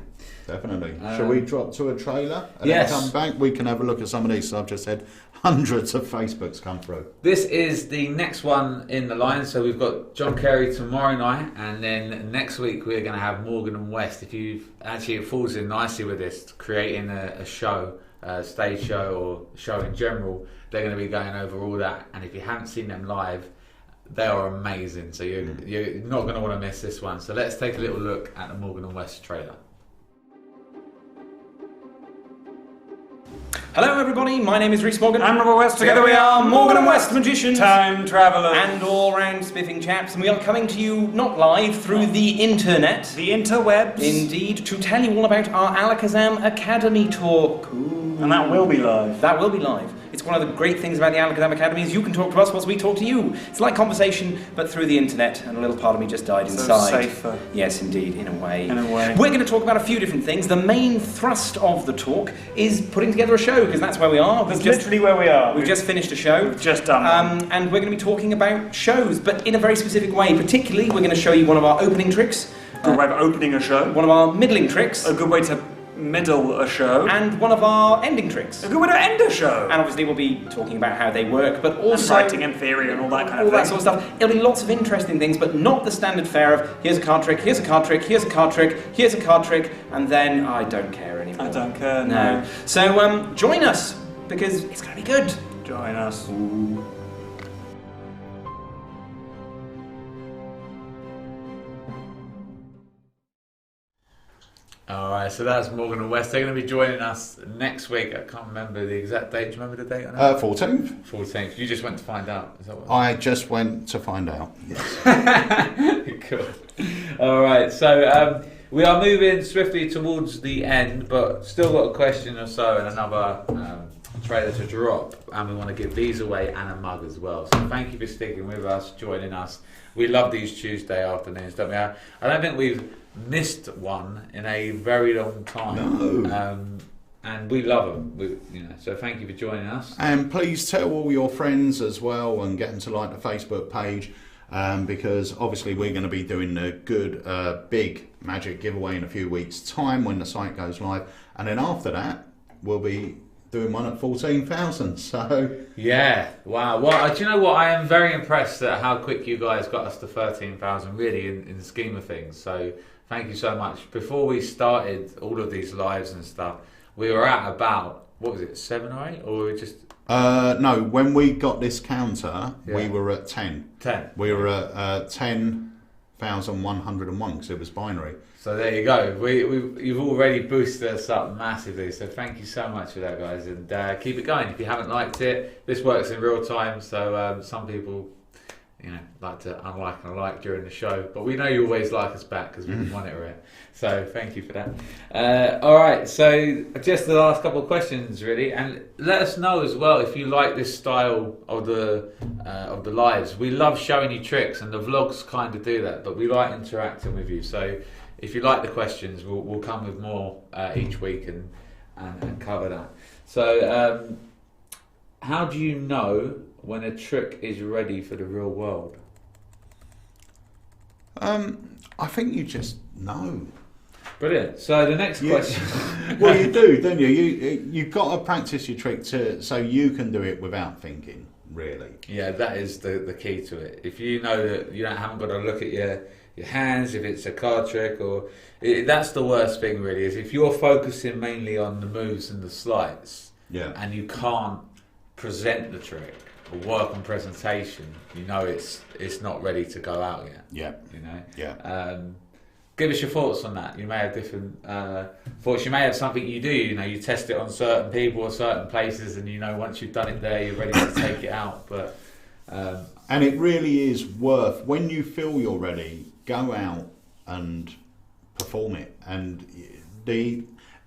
Speaker 1: definitely. Shall we drop to a trailer and
Speaker 2: then
Speaker 1: come back? We can have a look at some of these. So I've just had hundreds of Facebooks come through.
Speaker 2: This is the next one in the line. So we've got John Kerry tomorrow night, and then next week we're going to have Morgan and West. If you actually, it falls in nicely with this, creating a show stage show or show in general, they're going to be going over all that. And if you haven't seen them live, they are amazing. So you're not going to want to miss this one. So let's take a little look at the Morgan & West trailer.
Speaker 6: Hello everybody, my name is Rhys Morgan. I'm Robert West. Together we are Morgan & West Magicians,
Speaker 7: Time Travellers,
Speaker 6: and all-round spiffing chaps. And we are coming to you not live through the internet,
Speaker 7: the interwebs,
Speaker 6: indeed, to tell you all about our Alakazam Academy talk. Ooh.
Speaker 7: And that will be live.
Speaker 6: That will be live. It's one of the great things about the Alakazam Academy is you can talk to us whilst we talk to you. It's like conversation, but through the internet, and a little part of me just died inside.
Speaker 7: So safer.
Speaker 6: Yes, indeed, in a way.
Speaker 7: In a way.
Speaker 6: We're going to talk about a few different things. The main thrust of the talk is putting together a show, because that's where we are.
Speaker 7: That's literally where we are.
Speaker 6: We've just finished a show.
Speaker 7: We've just done one.
Speaker 6: And we're going to be talking about shows, but in a very specific way. Particularly, we're going to show you one of our opening tricks.
Speaker 7: A good way of opening a show.
Speaker 6: One of our middling tricks.
Speaker 7: A good way to middle a show.
Speaker 6: And one of our ending tricks.
Speaker 7: A good way to end a show.
Speaker 6: And obviously we'll be talking about how they work, but also...
Speaker 7: and writing and theory and all that kind of
Speaker 6: all
Speaker 7: thing.
Speaker 6: that sort of stuff. It'll be lots of interesting things, but not the standard fare of here's a card trick, here's a card trick, here's a card trick, here's a card trick, and then I don't care anymore.
Speaker 7: I don't care,
Speaker 6: no. So join us, because it's going to be good.
Speaker 7: Join us.
Speaker 6: Ooh.
Speaker 2: Alright, so that's Morgan & West. They're going to be joining us next week. I can't remember the exact date. Do you remember the date on that?
Speaker 1: 14th.
Speaker 2: 14th. You just went to find out. Is that what?
Speaker 1: I just went to find out. Yes.
Speaker 2: Cool. Alright, so we are moving swiftly towards the end, but still got a question or so and another trailer to drop, and we want to give these away and a mug as well. So thank you for sticking with us, joining us. We love these Tuesday afternoons, don't we? I don't think we've missed one in a very long time.
Speaker 1: No.
Speaker 2: And we love them. So thank you for joining us.
Speaker 1: And please tell all your friends as well, and get them to like the Facebook page, because obviously we're going to be doing a good big magic giveaway in a few weeks' time when the site goes live, and then after that we'll be doing one at 14,000. So
Speaker 2: yeah, wow. Well, do you know what? I am very impressed at how quick you guys got us to 13,000. Really, in the scheme of things. So thank you so much. Before we started all of these lives and stuff, we were at about, what was it, 7 or 8, or we were just?
Speaker 1: No, when we got this counter, we were at 10.
Speaker 2: 10.
Speaker 1: We were at 10,101 because it was binary.
Speaker 2: So there you go. You've already boosted us up massively. So thank you so much for that, guys, and keep it going. If you haven't liked it, this works in real time. So some people, like to unlike and like during the show, but we know you always like us back because we monitor it. So thank you for that. All right. So just the last couple of questions, really, and let us know as well if you like this style of the lives. We love showing you tricks, and the vlogs kind of do that, but we like interacting with you. So if you like the questions, we'll come with more each week and cover that. So how do you know when a trick is ready for the real world?
Speaker 1: I think you just know.
Speaker 2: Brilliant. So the next question.
Speaker 1: Well, you do, don't you? You've got to practice your trick so you can do it without thinking, really.
Speaker 2: Yeah, that is the key to it. If you know that you haven't got to look at your hands, if it's a card trick, that's the worst thing, really, is if you're focusing mainly on the moves and the sleights, and you can't present the trick or work on presentation, it's not ready to go out yet. Give us your thoughts on that. You may have different thoughts. You may have something you do. You test it on certain people or certain places, and once you've done it there, you're ready to take it out. But
Speaker 1: and it really is worth, when you feel you're ready, go out and perform it. And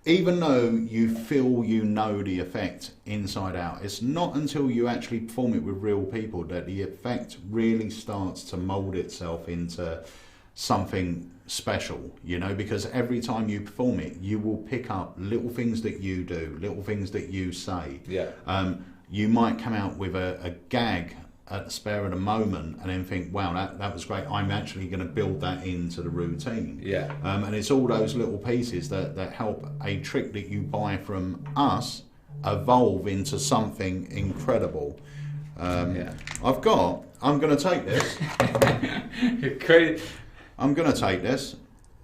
Speaker 1: even though you feel the effect inside out, it's not until you actually perform it with real people that the effect really starts to mould itself into something special, because every time you perform it, you will pick up little things that you do, little things that you say. You might come out with a gag at the spare of the moment and then think, wow, that was great, I'm actually going to build that into the routine. And it's all those little pieces that help a trick that you buy from us evolve into something incredible. I'm going to take this.
Speaker 2: Great.
Speaker 1: I'm going to take this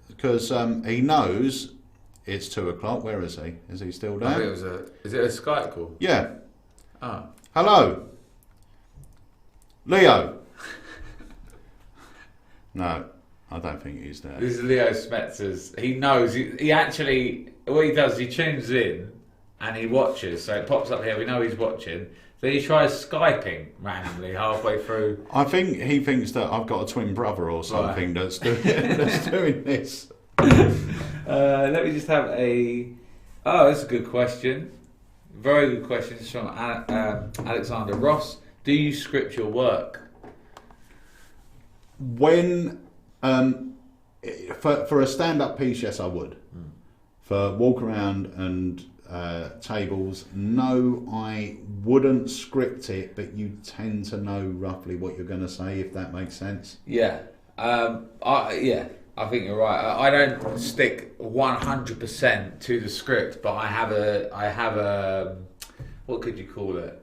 Speaker 1: because he knows It's 2 o'clock. Where is he? Is he still
Speaker 2: I think
Speaker 1: there?
Speaker 2: it was is it a Skype call?
Speaker 1: Yeah.
Speaker 2: Oh.
Speaker 1: Hello, Leo. No, I don't think he's there.
Speaker 2: This is Leo Smetzer's. He knows. He actually, what he does, he tunes in and he watches. So it pops up here. We know he's watching. Then he tries Skyping randomly halfway through.
Speaker 1: I think he thinks that I've got a twin brother or something that's doing this.
Speaker 2: Let me just have a. Oh, that's a good question. Very good question. It's from Alexander Ross. Do you script your work?
Speaker 1: When for a stand-up piece, yes, I would. For walk around and tables, no, I wouldn't script it, but you tend to know roughly what you're going to say, if that makes sense.
Speaker 2: Yeah. I think you're right. I don't stick 100% to the script, but I have a what could you call it?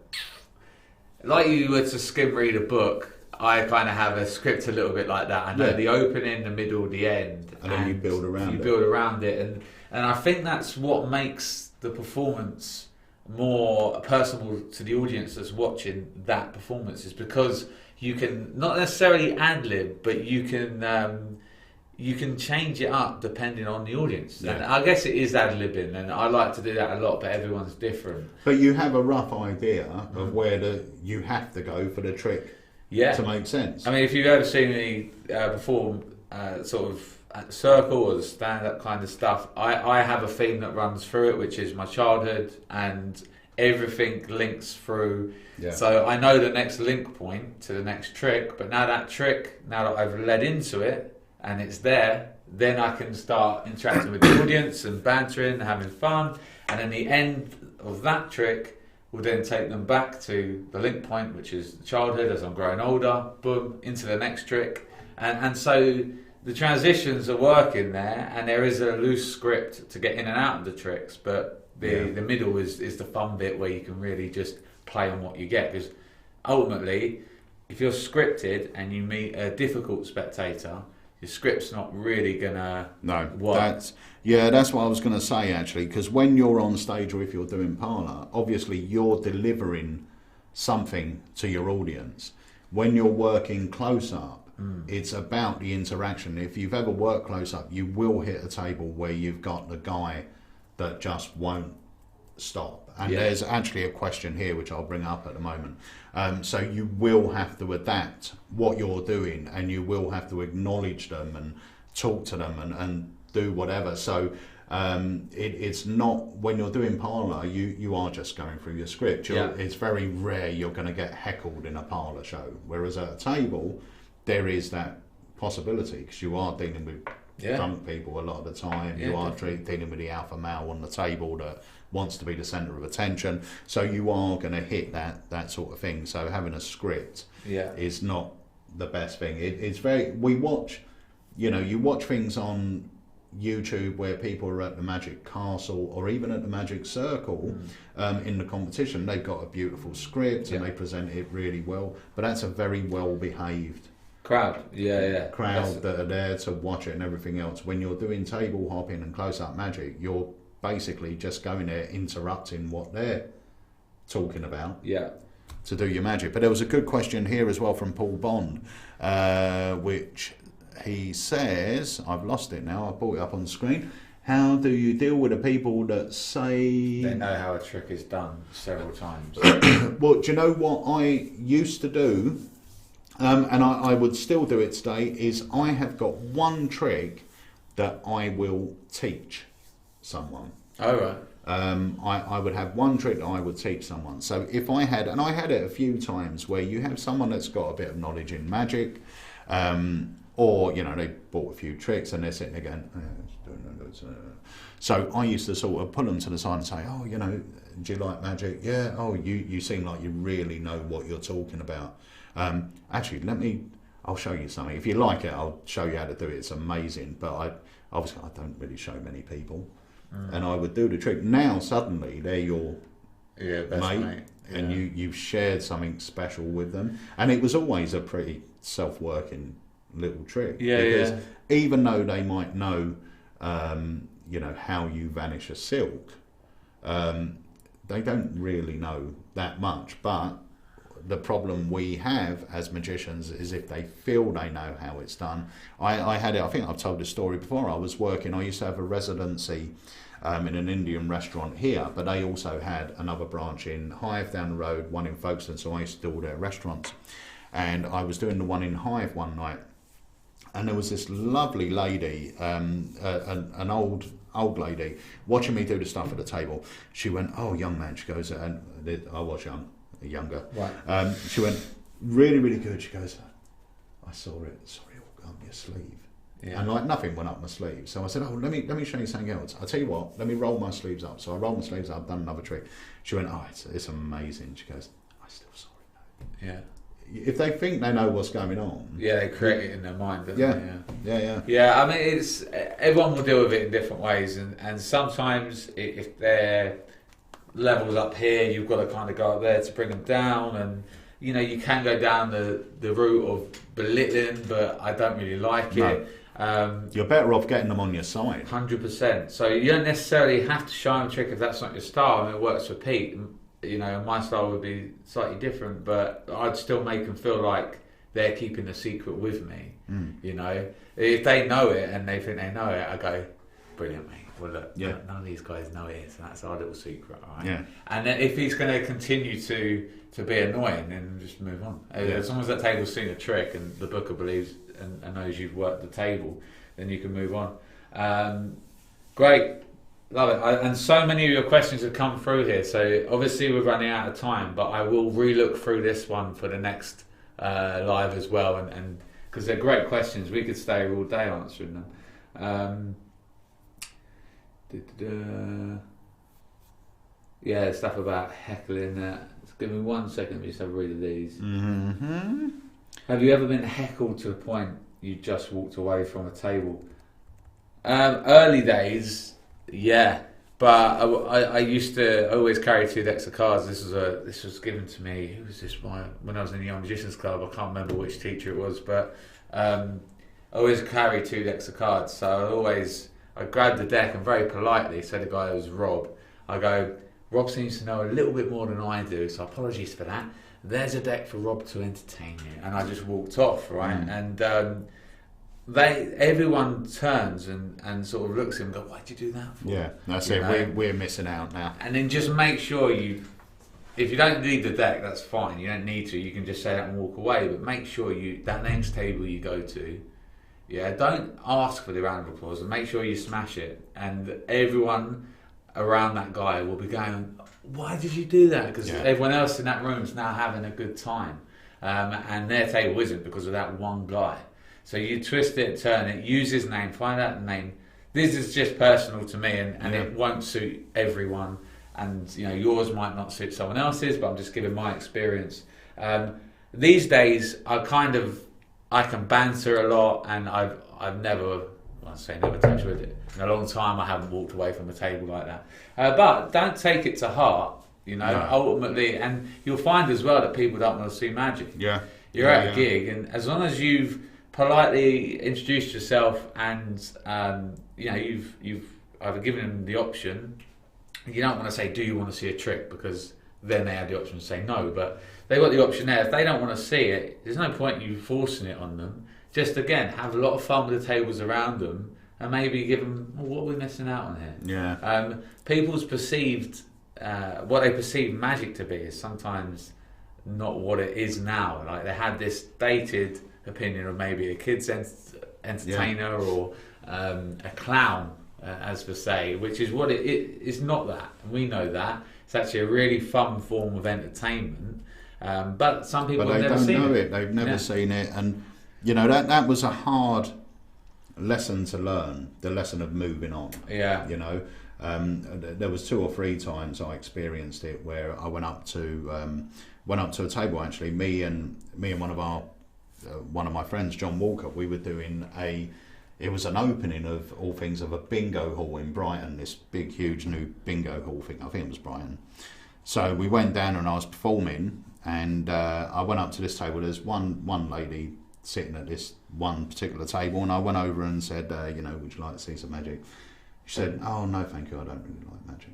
Speaker 2: Like you were to skim read a book, I kind of have a script a little bit like that. I know the opening, the middle, the end,
Speaker 1: and then you build around it.
Speaker 2: build around it, and I think that's what makes the performance more personal to the audience that's watching that performance, is because you can not necessarily ad lib, but you can change it up depending on the audience.
Speaker 1: Yeah.
Speaker 2: And I guess it is ad libbing, and I like to do that a lot, but everyone's different.
Speaker 1: But you have a rough idea of where you have to go for the trick to make sense.
Speaker 2: I mean, if you've ever seen me perform sort of at the circle or the stand-up kind of stuff, I have a theme that runs through it, which is my childhood, and everything links through.
Speaker 1: Yeah.
Speaker 2: So I know the next link point to the next trick, but now that I've led into it, and it's there, then I can start interacting with the audience and bantering and having fun. And then the end of that trick will then take them back to the link point, which is childhood as I'm growing older, boom, into the next trick. And so the transitions are working there, and there is a loose script to get in and out of the tricks, but the middle is the fun bit where you can really just play on what you get. Because ultimately, if you're scripted and you meet a difficult spectator, your script's not really gonna work.
Speaker 1: That's what I was going to say, actually, because when you're on stage or if you're doing parlour, obviously you're delivering something to your audience. When you're working close up, it's about the interaction. If you've ever worked close up, you will hit a table where you've got the guy that just won't stop. And there's actually a question here which I'll bring up at the moment. So you will have to adapt what you're doing, and you will have to acknowledge them and talk to them and do whatever. So it's not, when you're doing parlour, you are just going through your script. It's very rare you're going to get heckled in a parlour show, whereas at a table there is that possibility, because you are dealing with drunk people a lot of the time. You are dealing with the alpha male on the table that wants to be the centre of attention, so you are going to hit that sort of thing. So having a script is not the best thing. It's very, you watch things on YouTube where people are at the Magic Castle or even at the Magic Circle in the competition. They've got a beautiful script and they present it really well, but that's a very well behaved crowd that are there to watch it and everything else. When you're doing table hopping and close-up magic, you're basically just going there interrupting what they're talking about to do your magic. But there was a good question here as well from Paul Bond, which he says, I've lost it now, I brought it up on the screen. How do you deal with the people that say
Speaker 2: they know how a trick is done several times?
Speaker 1: Well, do you know what I used to do, and I would still do it today, is I have got one trick that I will teach someone.
Speaker 2: Oh, right.
Speaker 1: I would have one trick that I would teach someone. So if I had, and I had it a few times, where you have someone that's got a bit of knowledge in magic, or they bought a few tricks and they're sitting there going, so I used to sort of pull them to the side and say, oh, do you like magic? Yeah. Oh, you seem like you really know what you're talking about. Actually, I'll show you something. If you like it, I'll show you how to do it. It's amazing. But I don't really show many people. And I would do the trick. Now suddenly they're your mate. And you've shared something special with them. And it was always a pretty self-working little trick. Because even though they might know you know, how you vanish a silk. They don't really know that much, but the problem we have as magicians is if they feel they know how it's done. I had it, I think I've told this story before. I used to have a residency in an Indian restaurant here, but they also had another branch in Hive down the road, one in Folkestone, so I used to do all their restaurants. And I was doing the one in Hive one night, and there was this lovely lady, an old lady, watching me do the stuff at the table. She went, "Oh, young man," she goes, and I was younger.
Speaker 2: Right.
Speaker 1: She went, "Really, really good." She goes, "I saw it all go up your sleeve."
Speaker 2: Yeah.
Speaker 1: And like nothing went up my sleeve. So I said, "Oh, let me show you something else. I'll tell you what, let me roll my sleeves up." So I rolled my sleeves up, done another trick. She went, "Oh, it's amazing." She goes, "I still saw it though."
Speaker 2: Yeah.
Speaker 1: If they think they know what's going on.
Speaker 2: Yeah, they create it in their mind, don't
Speaker 1: Yeah.
Speaker 2: they?
Speaker 1: Yeah.
Speaker 2: Yeah, I mean, it's everyone will deal with it in different ways, and sometimes if they're levels up here, you've got to kind of go up there to bring them down, and you know you can go down the route of belittling, but I don't really like it.
Speaker 1: You're better off getting them on your side.
Speaker 2: 100%. So you don't necessarily have to show them a trick if that's not your style. I mean, it works for Pete. You know, my style would be slightly different, but I'd still make them feel like they're keeping a secret with me. You know, if they know it and they think they know it, I go, "Brilliant, mate. Well, look, none of these guys know it, so that's our little secret, all right?"
Speaker 1: Yeah.
Speaker 2: And then if he's going to continue to be annoying, then just move on. As long as that table's seen a trick and the booker believes and knows you've worked the table, then you can move on. Great. Love it. And so many of your questions have come through here. So obviously we're running out of time, but I will re-look through this one for the next live as well. And because they're great questions, we could stay all day answering them. Yeah, stuff about heckling. Just give me 1 second. Let me just have a read of these.
Speaker 1: Mm-hmm.
Speaker 2: Have you ever been heckled to the point you just walked away from a table? Early days. Yeah, but I used to always carry 2 decks of cards. This was given to me. Who was this by? When I was in the Young Magicians Club. I can't remember which teacher it was, but I always carry 2 decks of cards. So I grabbed the deck and very politely said the guy was Rob. I go, "Rob seems to know a little bit more than I do, so apologies for that. There's a deck for Rob to entertain you." And I just walked off, right? And everyone turns and sort of looks at him and go, "Why'd you do that for?"
Speaker 1: Yeah, that's it. We're missing out now.
Speaker 2: And then just make sure if you don't need the deck, that's fine. You don't need to. You can just say that and walk away. But make sure that next table you go to, don't ask for the round of applause and make sure you smash it. And everyone around that guy will be going, "Why did you do that?" Because everyone else in that room is now having a good time. And their table isn't because of that one guy. So you twist it, turn it, use his name, find out the name. This is just personal to me, and it won't suit everyone. And you know, yours might not suit someone else's, but I'm just giving my experience. These days, I can banter a lot, and I've never, I say never touched with it. In a long time, I haven't walked away from a table like that. But don't take it to heart. You know, ultimately, and you'll find as well that people don't want to see magic.
Speaker 1: Yeah,
Speaker 2: you're at a gig, and as long as you've politely introduced yourself and you've either given them the option. You don't want to say, "Do you want to see a trick?" because then they have the option to say no, but they've got the option there. If they don't want to see it, there's no point you forcing it on them. Just again, have a lot of fun with the tables around them and maybe give them, "What are we missing out on here?"
Speaker 1: Yeah.
Speaker 2: People's perceived what they perceive magic to be is sometimes not what it is now. Like they had this dated opinion of maybe a kid's entertainer or a clown, as per se, which is what it is. Not that, and we know that it's actually a really fun form of entertainment. But some people have never seen it.
Speaker 1: They've never seen it, and you know that was a hard lesson to learn. The lesson of moving on.
Speaker 2: Yeah.
Speaker 1: You know, there was 2 or 3 times I experienced it where I went up to a table. Actually, me and one of my friends, John Walker, we were doing it was an opening of all things of a bingo hall in Brighton, this big, huge new bingo hall thing. I think it was Brighton. So we went down and I was performing, and I went up to this table. There's one lady sitting at this one particular table, and I went over and said, "Would you like to see some magic?" She said, "Oh no, thank you. I don't really like magic."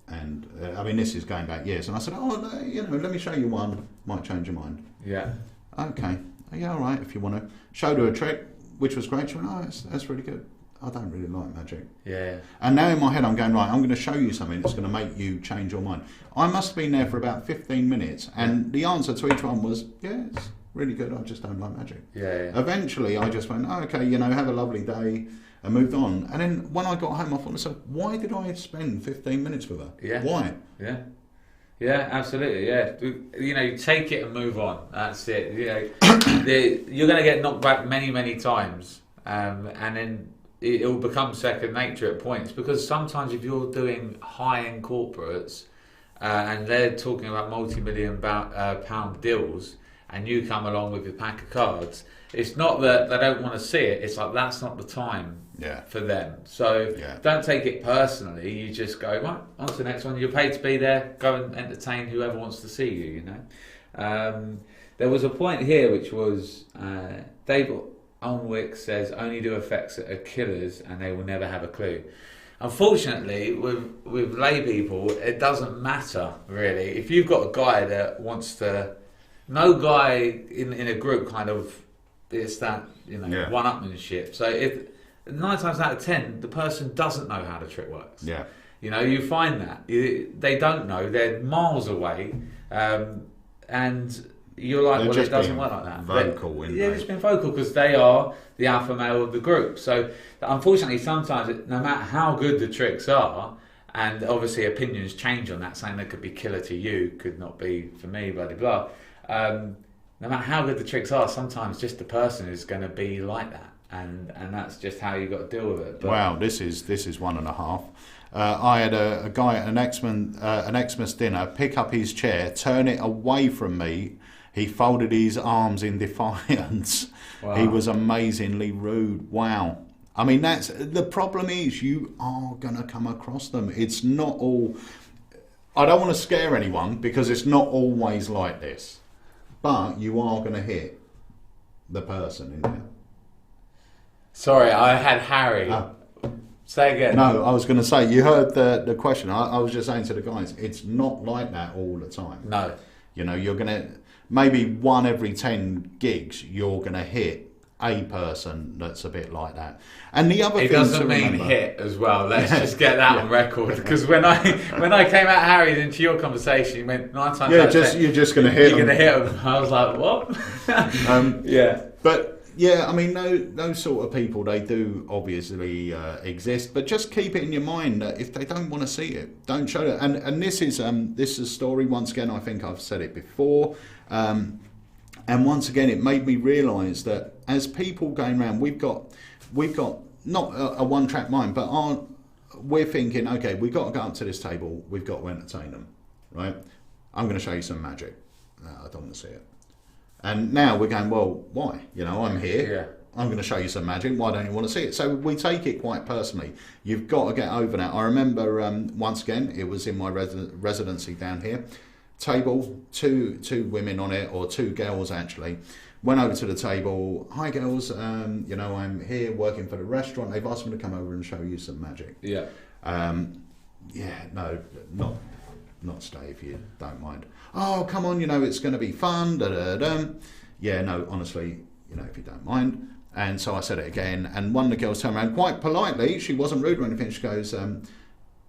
Speaker 1: And I mean, this is going back years. And I said, "Oh no, let me show you one. Might change your mind."
Speaker 2: Yeah.
Speaker 1: Okay. Yeah, all right. If you want to. Showed her a trick, which was great. She went, "Oh, that's really good. I don't really like magic."
Speaker 2: Yeah.
Speaker 1: And now in my head I'm going, right, I'm going to show you something that's going to make you change your mind. I must have been there for about 15 minutes, and the answer to each one was, yeah, it's really good, I just don't like magic.
Speaker 2: Yeah.
Speaker 1: Eventually I just went, oh, okay, have a lovely day, and moved on. And then when I got home I thought to myself, why did I spend 15 minutes with her?
Speaker 2: Yeah.
Speaker 1: Why?
Speaker 2: Yeah. Yeah, absolutely. Yeah, you take it and move on. That's it. You're going to get knocked back many, many times, and then it will become second nature at points, because sometimes if you're doing high-end corporates and they're talking about multi-million pound deals, and you come along with your pack of cards, it's not that they don't want to see it. It's like that's not the time for them. So don't take it personally. You just go, right, on to the next one. You're paid to be there. Go and entertain whoever wants to see you. There was a point here which was David Alnwick says only do effects that are killers and they will never have a clue. Unfortunately, with lay people, it doesn't matter really. If you've got a guy that wants to, no guy in a group kind of, it's that one-upmanship. So if 9 times out of 10, the person doesn't know how the trick works.
Speaker 1: Yeah.
Speaker 2: You find that they don't know. They're miles away, and you're like, well, it doesn't work like that.
Speaker 1: Vocal,
Speaker 2: they're just being vocal because they are the alpha male of the group. So, unfortunately, sometimes, no matter how good the tricks are, and obviously opinions change on that, saying they could be killer to you, could not be for me, blah, blah, blah. No matter how good the tricks are, sometimes just the person is going to be like that. And that's just how you got to deal with it. But
Speaker 1: wow, this is 1.5. I had a guy at an Xmas dinner pick up his chair, turn it away from me. He folded his arms in defiance. Wow. He was amazingly rude. Wow. I mean, that's the problem. Is you are going to come across them. It's not all. I don't want to scare anyone because it's not always like this, but you are going to hit the person in there.
Speaker 2: Sorry, I had Harry. Say again.
Speaker 1: No, I was going to say, you heard the question. I was just saying to the guys, it's not like that all the time.
Speaker 2: No.
Speaker 1: You're going to, maybe 1 every 10 gigs, you're going to hit a person that's a bit like that. And the other thing to remember... It doesn't mean
Speaker 2: hit as well. Let's just get that on record. Because when I came at Harry into your conversation, you went 9 times out of 10.
Speaker 1: You're just going to hit
Speaker 2: them. You're going to hit them. I was like, what?
Speaker 1: Yeah. But... yeah, I mean, those sort of people, they do obviously exist, but just keep it in your mind that if they don't want to see it, don't show it. And this is a story, once again, I think I've said it before, and once again, it made me realise that as people going around, we've got not a one-track mind, but we're thinking, okay, we've got to go up to this table, we've got to entertain them, right? I'm going to show you some magic. No, I don't want to see it. And now we're going, well, why? I'm here. Yeah. I'm going to show you some magic. Why don't you want to see it? So we take it quite personally. You've got to get over that. I remember, once again, it was in my residency down here. Table, two women on it, or 2 girls actually. Went over to the table. Hi, girls. I'm here working for the restaurant. They've asked me to come over and show you some magic.
Speaker 2: Yeah.
Speaker 1: No, not stay if you don't mind. Oh, come on, it's going to be fun. Yeah, no, honestly, if you don't mind. And so I said it again, and one of the girls turned around quite politely. She wasn't rude or anything. She goes,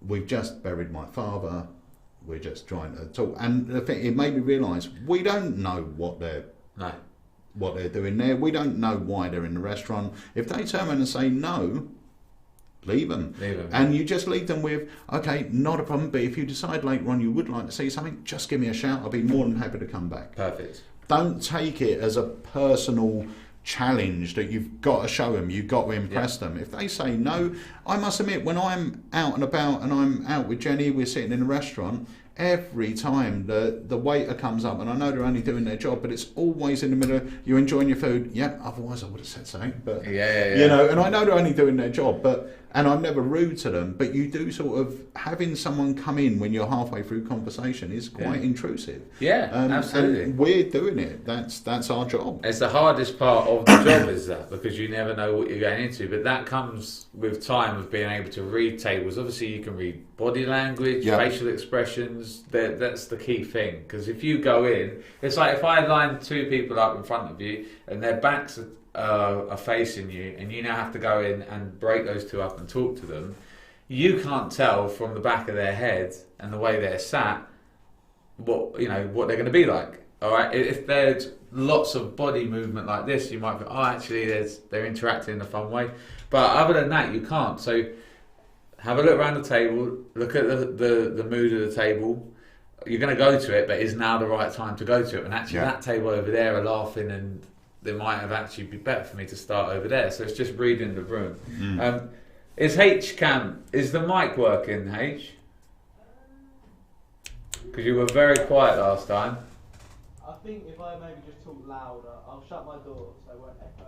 Speaker 1: we've just buried my father. We're just trying to talk. And the thing, it made me realise we don't know what they're doing there. We don't know why they're in the restaurant. If they turn around and say no, leave them. And you just leave them with, okay, not a problem, but if you decide later on you would like to see something, just give me a shout. I'll be more than happy to come back.
Speaker 2: Perfect.
Speaker 1: Don't take it as a personal challenge that you've got to show them, you've got to impress them. If they say no, I must admit, when I'm out and about and I'm out with Jenny, we're sitting in a restaurant, every time the waiter comes up, and I know they're only doing their job, but it's always in the middle. You're enjoying your food. Yep. Otherwise, I would have said something. But you know, and I know they're only doing their job, and I'm never rude to them. But you do sort of having someone come in when you're halfway through conversation is quite intrusive.
Speaker 2: Yeah, absolutely.
Speaker 1: And we're doing it. That's our job.
Speaker 2: It's the hardest part of the job, is that, because you never know what you're going into. But that comes with time of being able to read tables. Obviously, you can read body language, facial expressions. That's the key thing. Because if you go in, it's like if I line two people up in front of you and their backs are facing you, and you now have to go in and break those two up and talk to them. You can't tell from the back of their head and the way they're sat what they're going to be like. All right, if there's lots of body movement like this, you might think, oh, actually, they're interacting in a fun way. But other than that, you can't. So have a look around the table, look at the mood of the table. You're going to go to it, but is now the right time to go to it? And actually, that table over there are laughing, and they might have actually be better for me to start over there. So it's just reading the room. Is the mic working, H? Because you were very quiet last time.
Speaker 4: I think if I maybe just talk louder, I'll shut my door so it won't echo.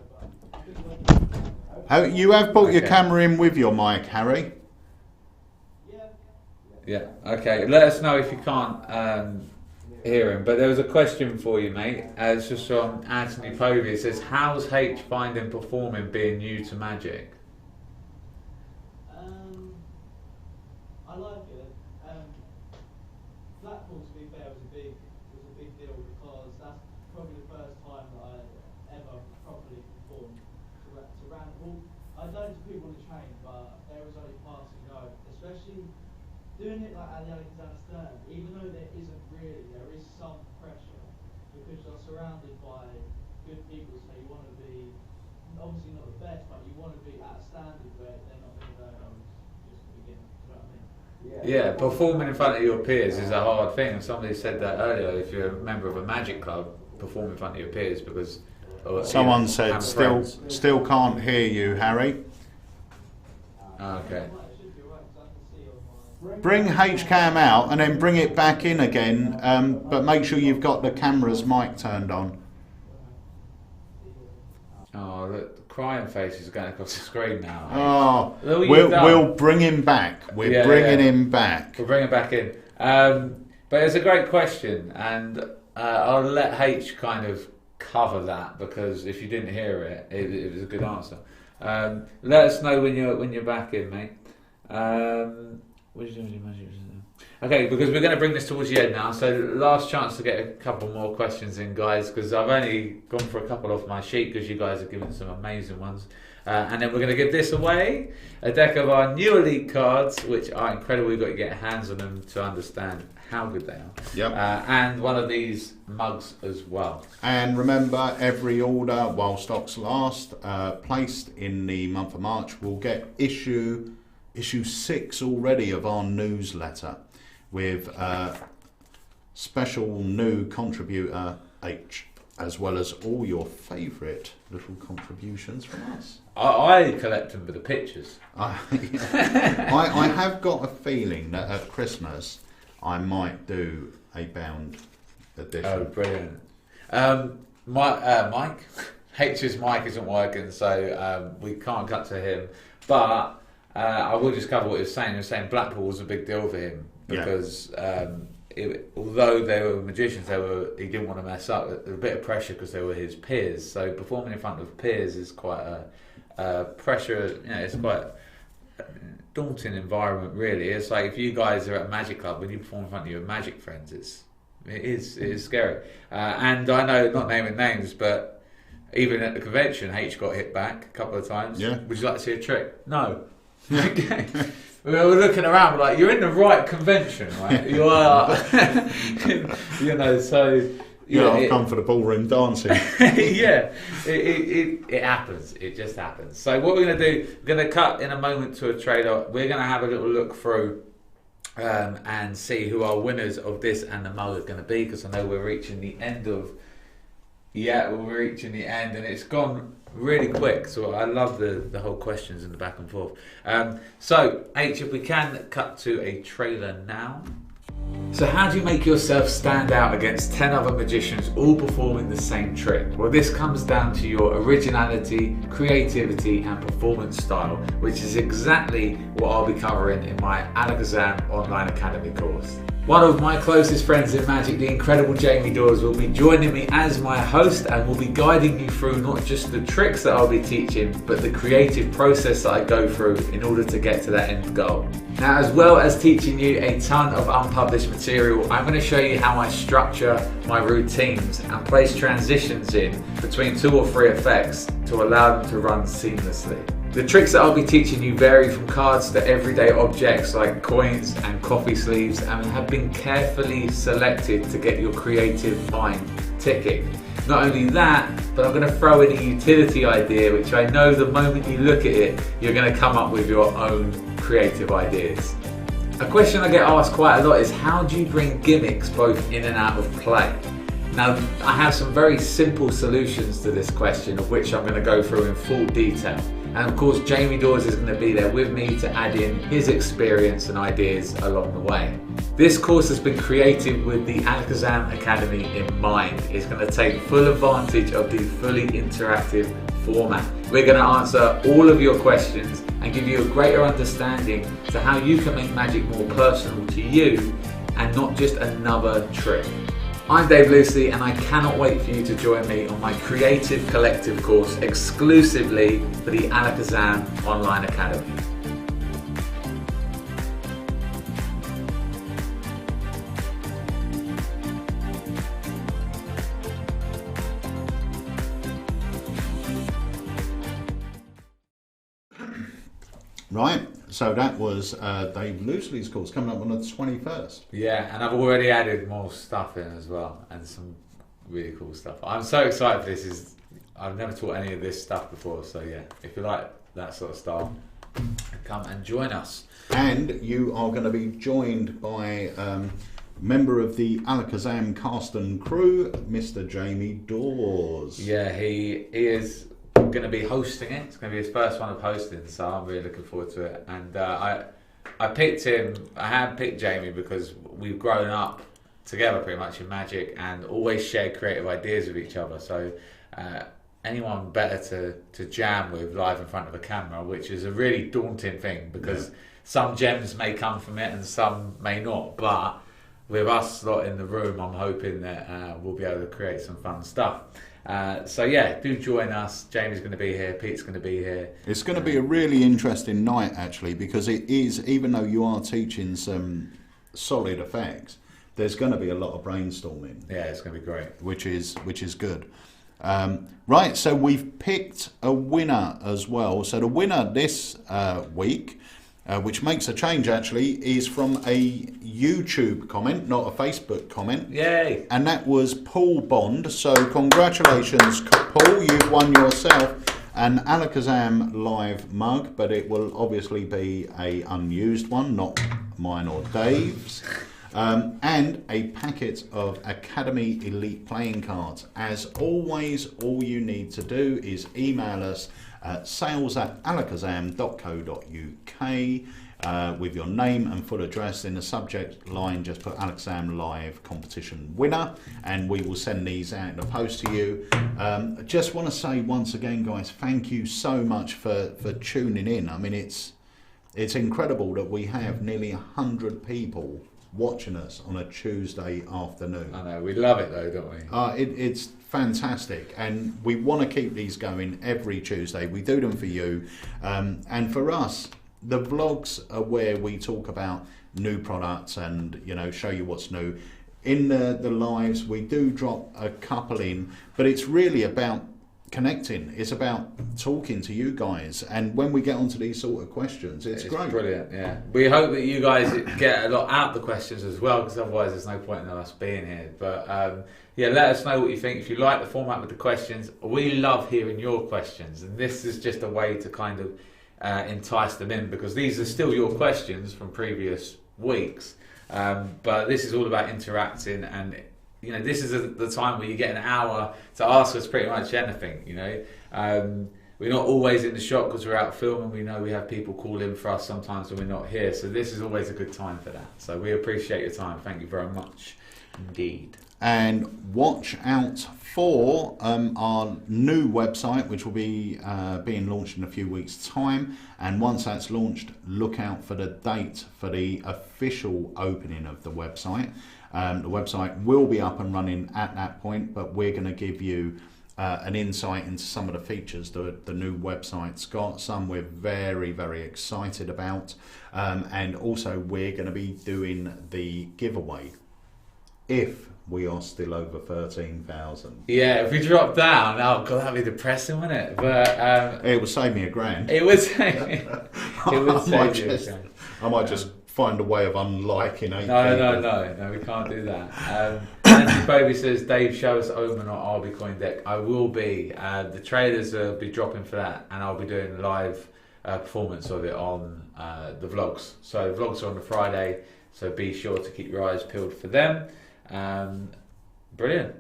Speaker 4: But
Speaker 1: You have brought your camera in with your mic, Harry.
Speaker 2: Yeah. Okay. Let us know if you can't hear him. But there was a question for you, mate. It's just from Anthony Povey. It says, "How's H finding performing being new to magic?"
Speaker 4: I like it. Blackpool, to be fair, was a big deal because that's probably the first time that I ever properly performed to Randall. I don't do people on the train, but there was only pass and go, especially doing it like at the Alakazam Stern. Even though there is some pressure because you're surrounded by good people, so you want to be obviously not the best, but you want to be at a standard where they're not going to go, oh, just a beginner. Do you know what I mean?
Speaker 2: Yeah, performing in front of your peers is a hard thing. And somebody said that earlier. If you're a member of a magic club, perform in front of your peers because
Speaker 1: someone said still can't hear you, Harry.
Speaker 2: Okay.
Speaker 1: Bring HCam out and then bring it back in again, but make sure you've got the camera's mic turned on.
Speaker 2: Oh, look, the crying face is going across the screen now.
Speaker 1: Oh, we'll bring him back. We're bringing him back.
Speaker 2: We'll bring him back in. But it's a great question, and I'll let H kind of cover that because if you didn't hear it, it was a good answer. Let us know when you're back in, mate. Okay, because we're going to bring this towards the end now, so last chance to get a couple more questions in, guys, because I've only gone for a couple off my sheet because you guys have given some amazing ones. And then we're going to give this away, a deck of our new Elite cards, which are incredible. We've got to get hands on them to understand how good they are.
Speaker 1: Yep.
Speaker 2: And one of these mugs as well.
Speaker 1: And remember, every order while stocks last, placed in the month of March, will get issue 6 already of our newsletter with special new contributor H, as well as all your favourite little contributions from us.
Speaker 2: I collect them for the pictures.
Speaker 1: I have got a feeling that at Christmas I might do a bound edition.
Speaker 2: Oh, brilliant. Mike, H's mic isn't working, so we can't cut to him. But I will just cover what he was saying. He was saying Blackpool was a big deal for him because although they were magicians, he didn't want to mess up. There was a bit of pressure because they were his peers. So performing in front of peers is quite a pressure. It's quite a daunting environment, really. It's like if you guys are at a magic club, when you perform in front of your magic friends, it is scary. And I know, not naming names, but even at the convention, H got hit back a couple of times.
Speaker 1: Yeah.
Speaker 2: Would you like to see a trick? No. Okay. We were looking around, we're like, you're in the right convention, right? You are, so...
Speaker 1: I've come for the ballroom dancing.
Speaker 2: Yeah, it happens. It just happens. So what we're going to do, we're going to cut in a moment to a trailer. We're going to have a little look through and see who our winners of this and the mug are going to be, because I know we're reaching the end of... Yeah, we're reaching the end, and it's gone really quick. So I love the whole questions and the back and forth. So, H, if we can cut to a trailer now. So how do you make yourself stand out against 10 other magicians all performing the same trick? Well, this comes down to your originality, creativity and performance style, which is exactly what I'll be covering in my Alakazam Online Academy course. One of my closest friends in Magic, the incredible Jamie Dawes, will be joining me as my host and will be guiding you through not just the tricks that I'll be teaching, but the creative process that I go through in order to get to that end goal. Now, as well as teaching you a ton of unpublished material, I'm going to show you how I structure my routines and place transitions in between 2 or 3 effects to allow them to run seamlessly. The tricks that I'll be teaching you vary from cards to everyday objects like coins and coffee sleeves and have been carefully selected to get your creative mind ticking. Not only that, but I'm going to throw in a utility idea which I know the moment you look at it, you're going to come up with your own creative ideas. A question I get asked quite a lot is how do you bring gimmicks both in and out of play? Now, I have some very simple solutions to this question, of which I'm going to go through in full detail. And of course, Jamie Dawes is going to be there with me to add in his experience and ideas along the way. This course has been created with the Alakazam Academy in mind. It's going to take full advantage of the fully interactive format. We're going to answer all of your questions and give you a greater understanding to how you can make magic more personal to you and not just another trick. I'm Dave Lucy and I cannot wait for you to join me on my Creative Collective course exclusively for the Alakazam Online Academy.
Speaker 1: Right, so that was Dave Loosely's course coming up on the 21st.
Speaker 2: Yeah, and I've already added more stuff in as well and some really cool stuff. I'm so excited for this. I've never taught any of this stuff before, so yeah, if you like that sort of style, come and join us.
Speaker 1: And you are going to be joined by member of the Alakazam cast and crew, Mr. Jamie Dawes.
Speaker 2: Yeah, he is going to be hosting it. It's going to be his first one of hosting, so I'm really looking forward to it. And I picked him. I had picked Jamie because we've grown up together pretty much in Magic and always shared creative ideas with each other. So anyone better to jam with live in front of a camera, which is a really daunting thing because some gems may come from it and some may not. But with us lot in the room, I'm hoping that we'll be able to create some fun stuff. So yeah, do join us. Jamie's going to be here, Pete's going to be here.
Speaker 1: It's going to be a really interesting night actually, because it is, even though you are teaching some solid effects, there's going to be a lot of brainstorming.
Speaker 2: Yeah, it's going to be great.
Speaker 1: Which is good. Right, so we've picked a winner as well. So the winner this week, which makes a change actually, is from a YouTube comment, not a Facebook comment.
Speaker 2: Yay!
Speaker 1: And that was Paul Bond. So congratulations, Paul. You've won yourself an Alakazam Live mug, but it will obviously be a unused one, not mine or Dave's. And a packet of Academy Elite playing cards. As always, all you need to do is email us at sales@alakazam.co.uk with your name and full address. In the subject line, just put Alakazam Live Competition Winner, and we will send these out in the post to you. I just want to say once again, guys, thank you so much for tuning in. I mean, it's incredible that we have nearly 100 people watching us on a Tuesday afternoon.
Speaker 2: I know, we love it though, don't we?
Speaker 1: It's fantastic, and we want to keep these going every Tuesday. We do them for you, and for us, the vlogs are where we talk about new products and, you know, show you what's new. In the lives, we do drop a couple in, but it's really about connecting. It's about talking to you guys, and when we get onto these sort of questions, it's great.
Speaker 2: Brilliant. Yeah, we hope that you guys get a lot out of the questions as well, because otherwise there's no point in us being here. But yeah, let us know what you think. If you like the format with the questions, we love hearing your questions, and this is just a way to kind of entice them in, because these are still your questions from previous weeks, but this is all about interacting, and you know, this is the time where you get an hour to ask us pretty much anything, you know. we're not always in the shop because we're out filming. We know we have people call in for us sometimes when we're not here. So this is always a good time for that. So we appreciate your time. Thank you very much indeed.
Speaker 1: And watch out for our new website, which will be being launched in a few weeks' time. And once that's launched, look out for the date for the official opening of the website. The website will be up and running at that point, but we're going to give you an insight into some of the features that the new website's got. Some we're very, very excited about. And also we're going to be doing the giveaway if we are still over 13,000.
Speaker 2: Yeah, if we drop down, oh god, that'd be depressing, wouldn't it? But
Speaker 1: it would save me $1,000.
Speaker 2: it would save
Speaker 1: I might just find a way of unliking 8
Speaker 2: No, we can't do that. Nancy Bobby says, Dave, show us Omen or I'll be coin deck. I will be. The trailers will be dropping for that, and I'll be doing a live performance of it on the vlogs. So vlogs are on the Friday, so be sure to keep your eyes peeled for them. Brilliant.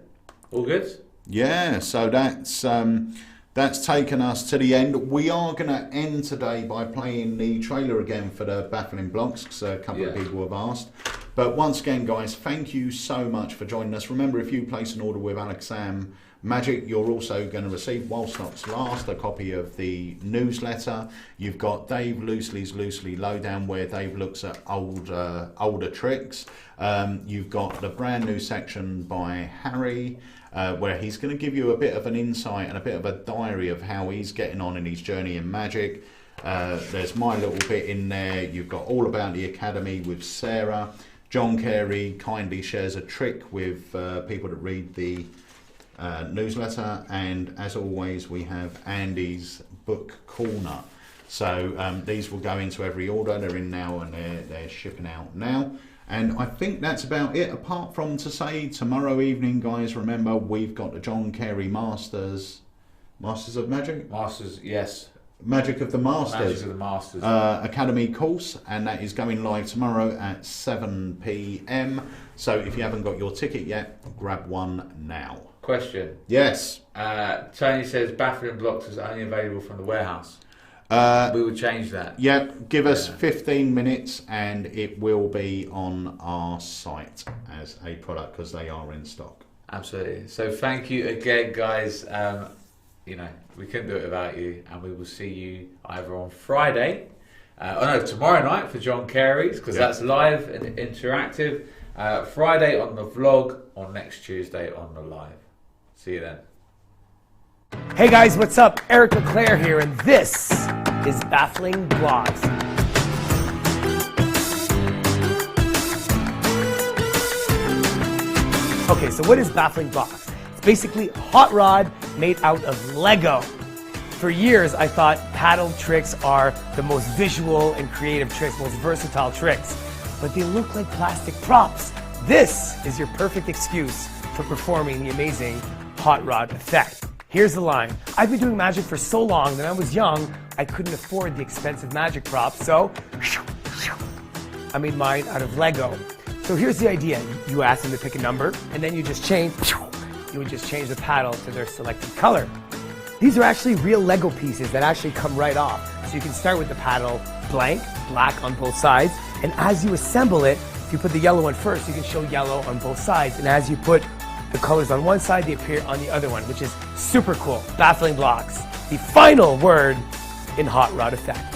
Speaker 2: All good?
Speaker 1: Yeah, so that's taken us to the end. We are going to end today by playing the trailer again for the Baffling Blocks, because a couple of people have asked. But once again, guys, thank you so much for joining us. Remember, if you place an order with Alakazam Magic, you're also going to receive, while stocks last, a copy of the newsletter. You've got Dave Loosely's Loosely Lowdown, where Dave looks at older tricks. You've got the brand new section by Harry, where he's going to give you a bit of an insight and a bit of a diary of how he's getting on in his journey in Magic. There's my little bit in there. You've got all about the Academy with Sarah. John Kerry kindly shares a trick with people that read the newsletter, and as always we have Andy's book corner. So these will go into every order. They're in now and they're shipping out now. And I think that's about it, apart from to say tomorrow evening, guys, remember we've got the John Kerry Masters of Magic?
Speaker 2: Masters, yes.
Speaker 1: Magic of the Masters.
Speaker 2: Magic of the Masters.
Speaker 1: Academy course, and that is going live tomorrow at 7 p.m. So if you haven't got your ticket yet, grab one now.
Speaker 2: Question.
Speaker 1: Yes.
Speaker 2: Tony says Baffling Blocks is only available from the warehouse. We will change that.
Speaker 1: Yeah, give us 15 minutes and it will be on our site as a product, because they are in stock.
Speaker 2: Absolutely. So thank you again, guys. We couldn't do it without you, and we will see you either on Friday, tomorrow night for John Kerry's, because that's live and interactive. Friday on the vlog, or next Tuesday on the live. See you then.
Speaker 5: Hey guys, what's up? Eric LeClaire here, and this is Baffling Blogs. Okay, so what is Baffling Blogs? It's basically a hot rod made out of Lego. For years, I thought paddle tricks are the most visual and creative tricks, most versatile tricks, but they look like plastic props. This is your perfect excuse for performing the amazing hot rod effect. Here's the line. I've been doing magic for so long that when I was young, I couldn't afford the expensive magic props, so I made mine out of Lego. So here's the idea. You ask them to pick a number, and then you would just change the paddle to their selected color. These are actually real Lego pieces that actually come right off. So you can start with the paddle blank, black on both sides, and as you assemble it, if you put the yellow one first, you can show yellow on both sides, and as you put the colors on one side, they appear on the other one, which is super cool. Baffling Blocks, the final word in hot rod effect.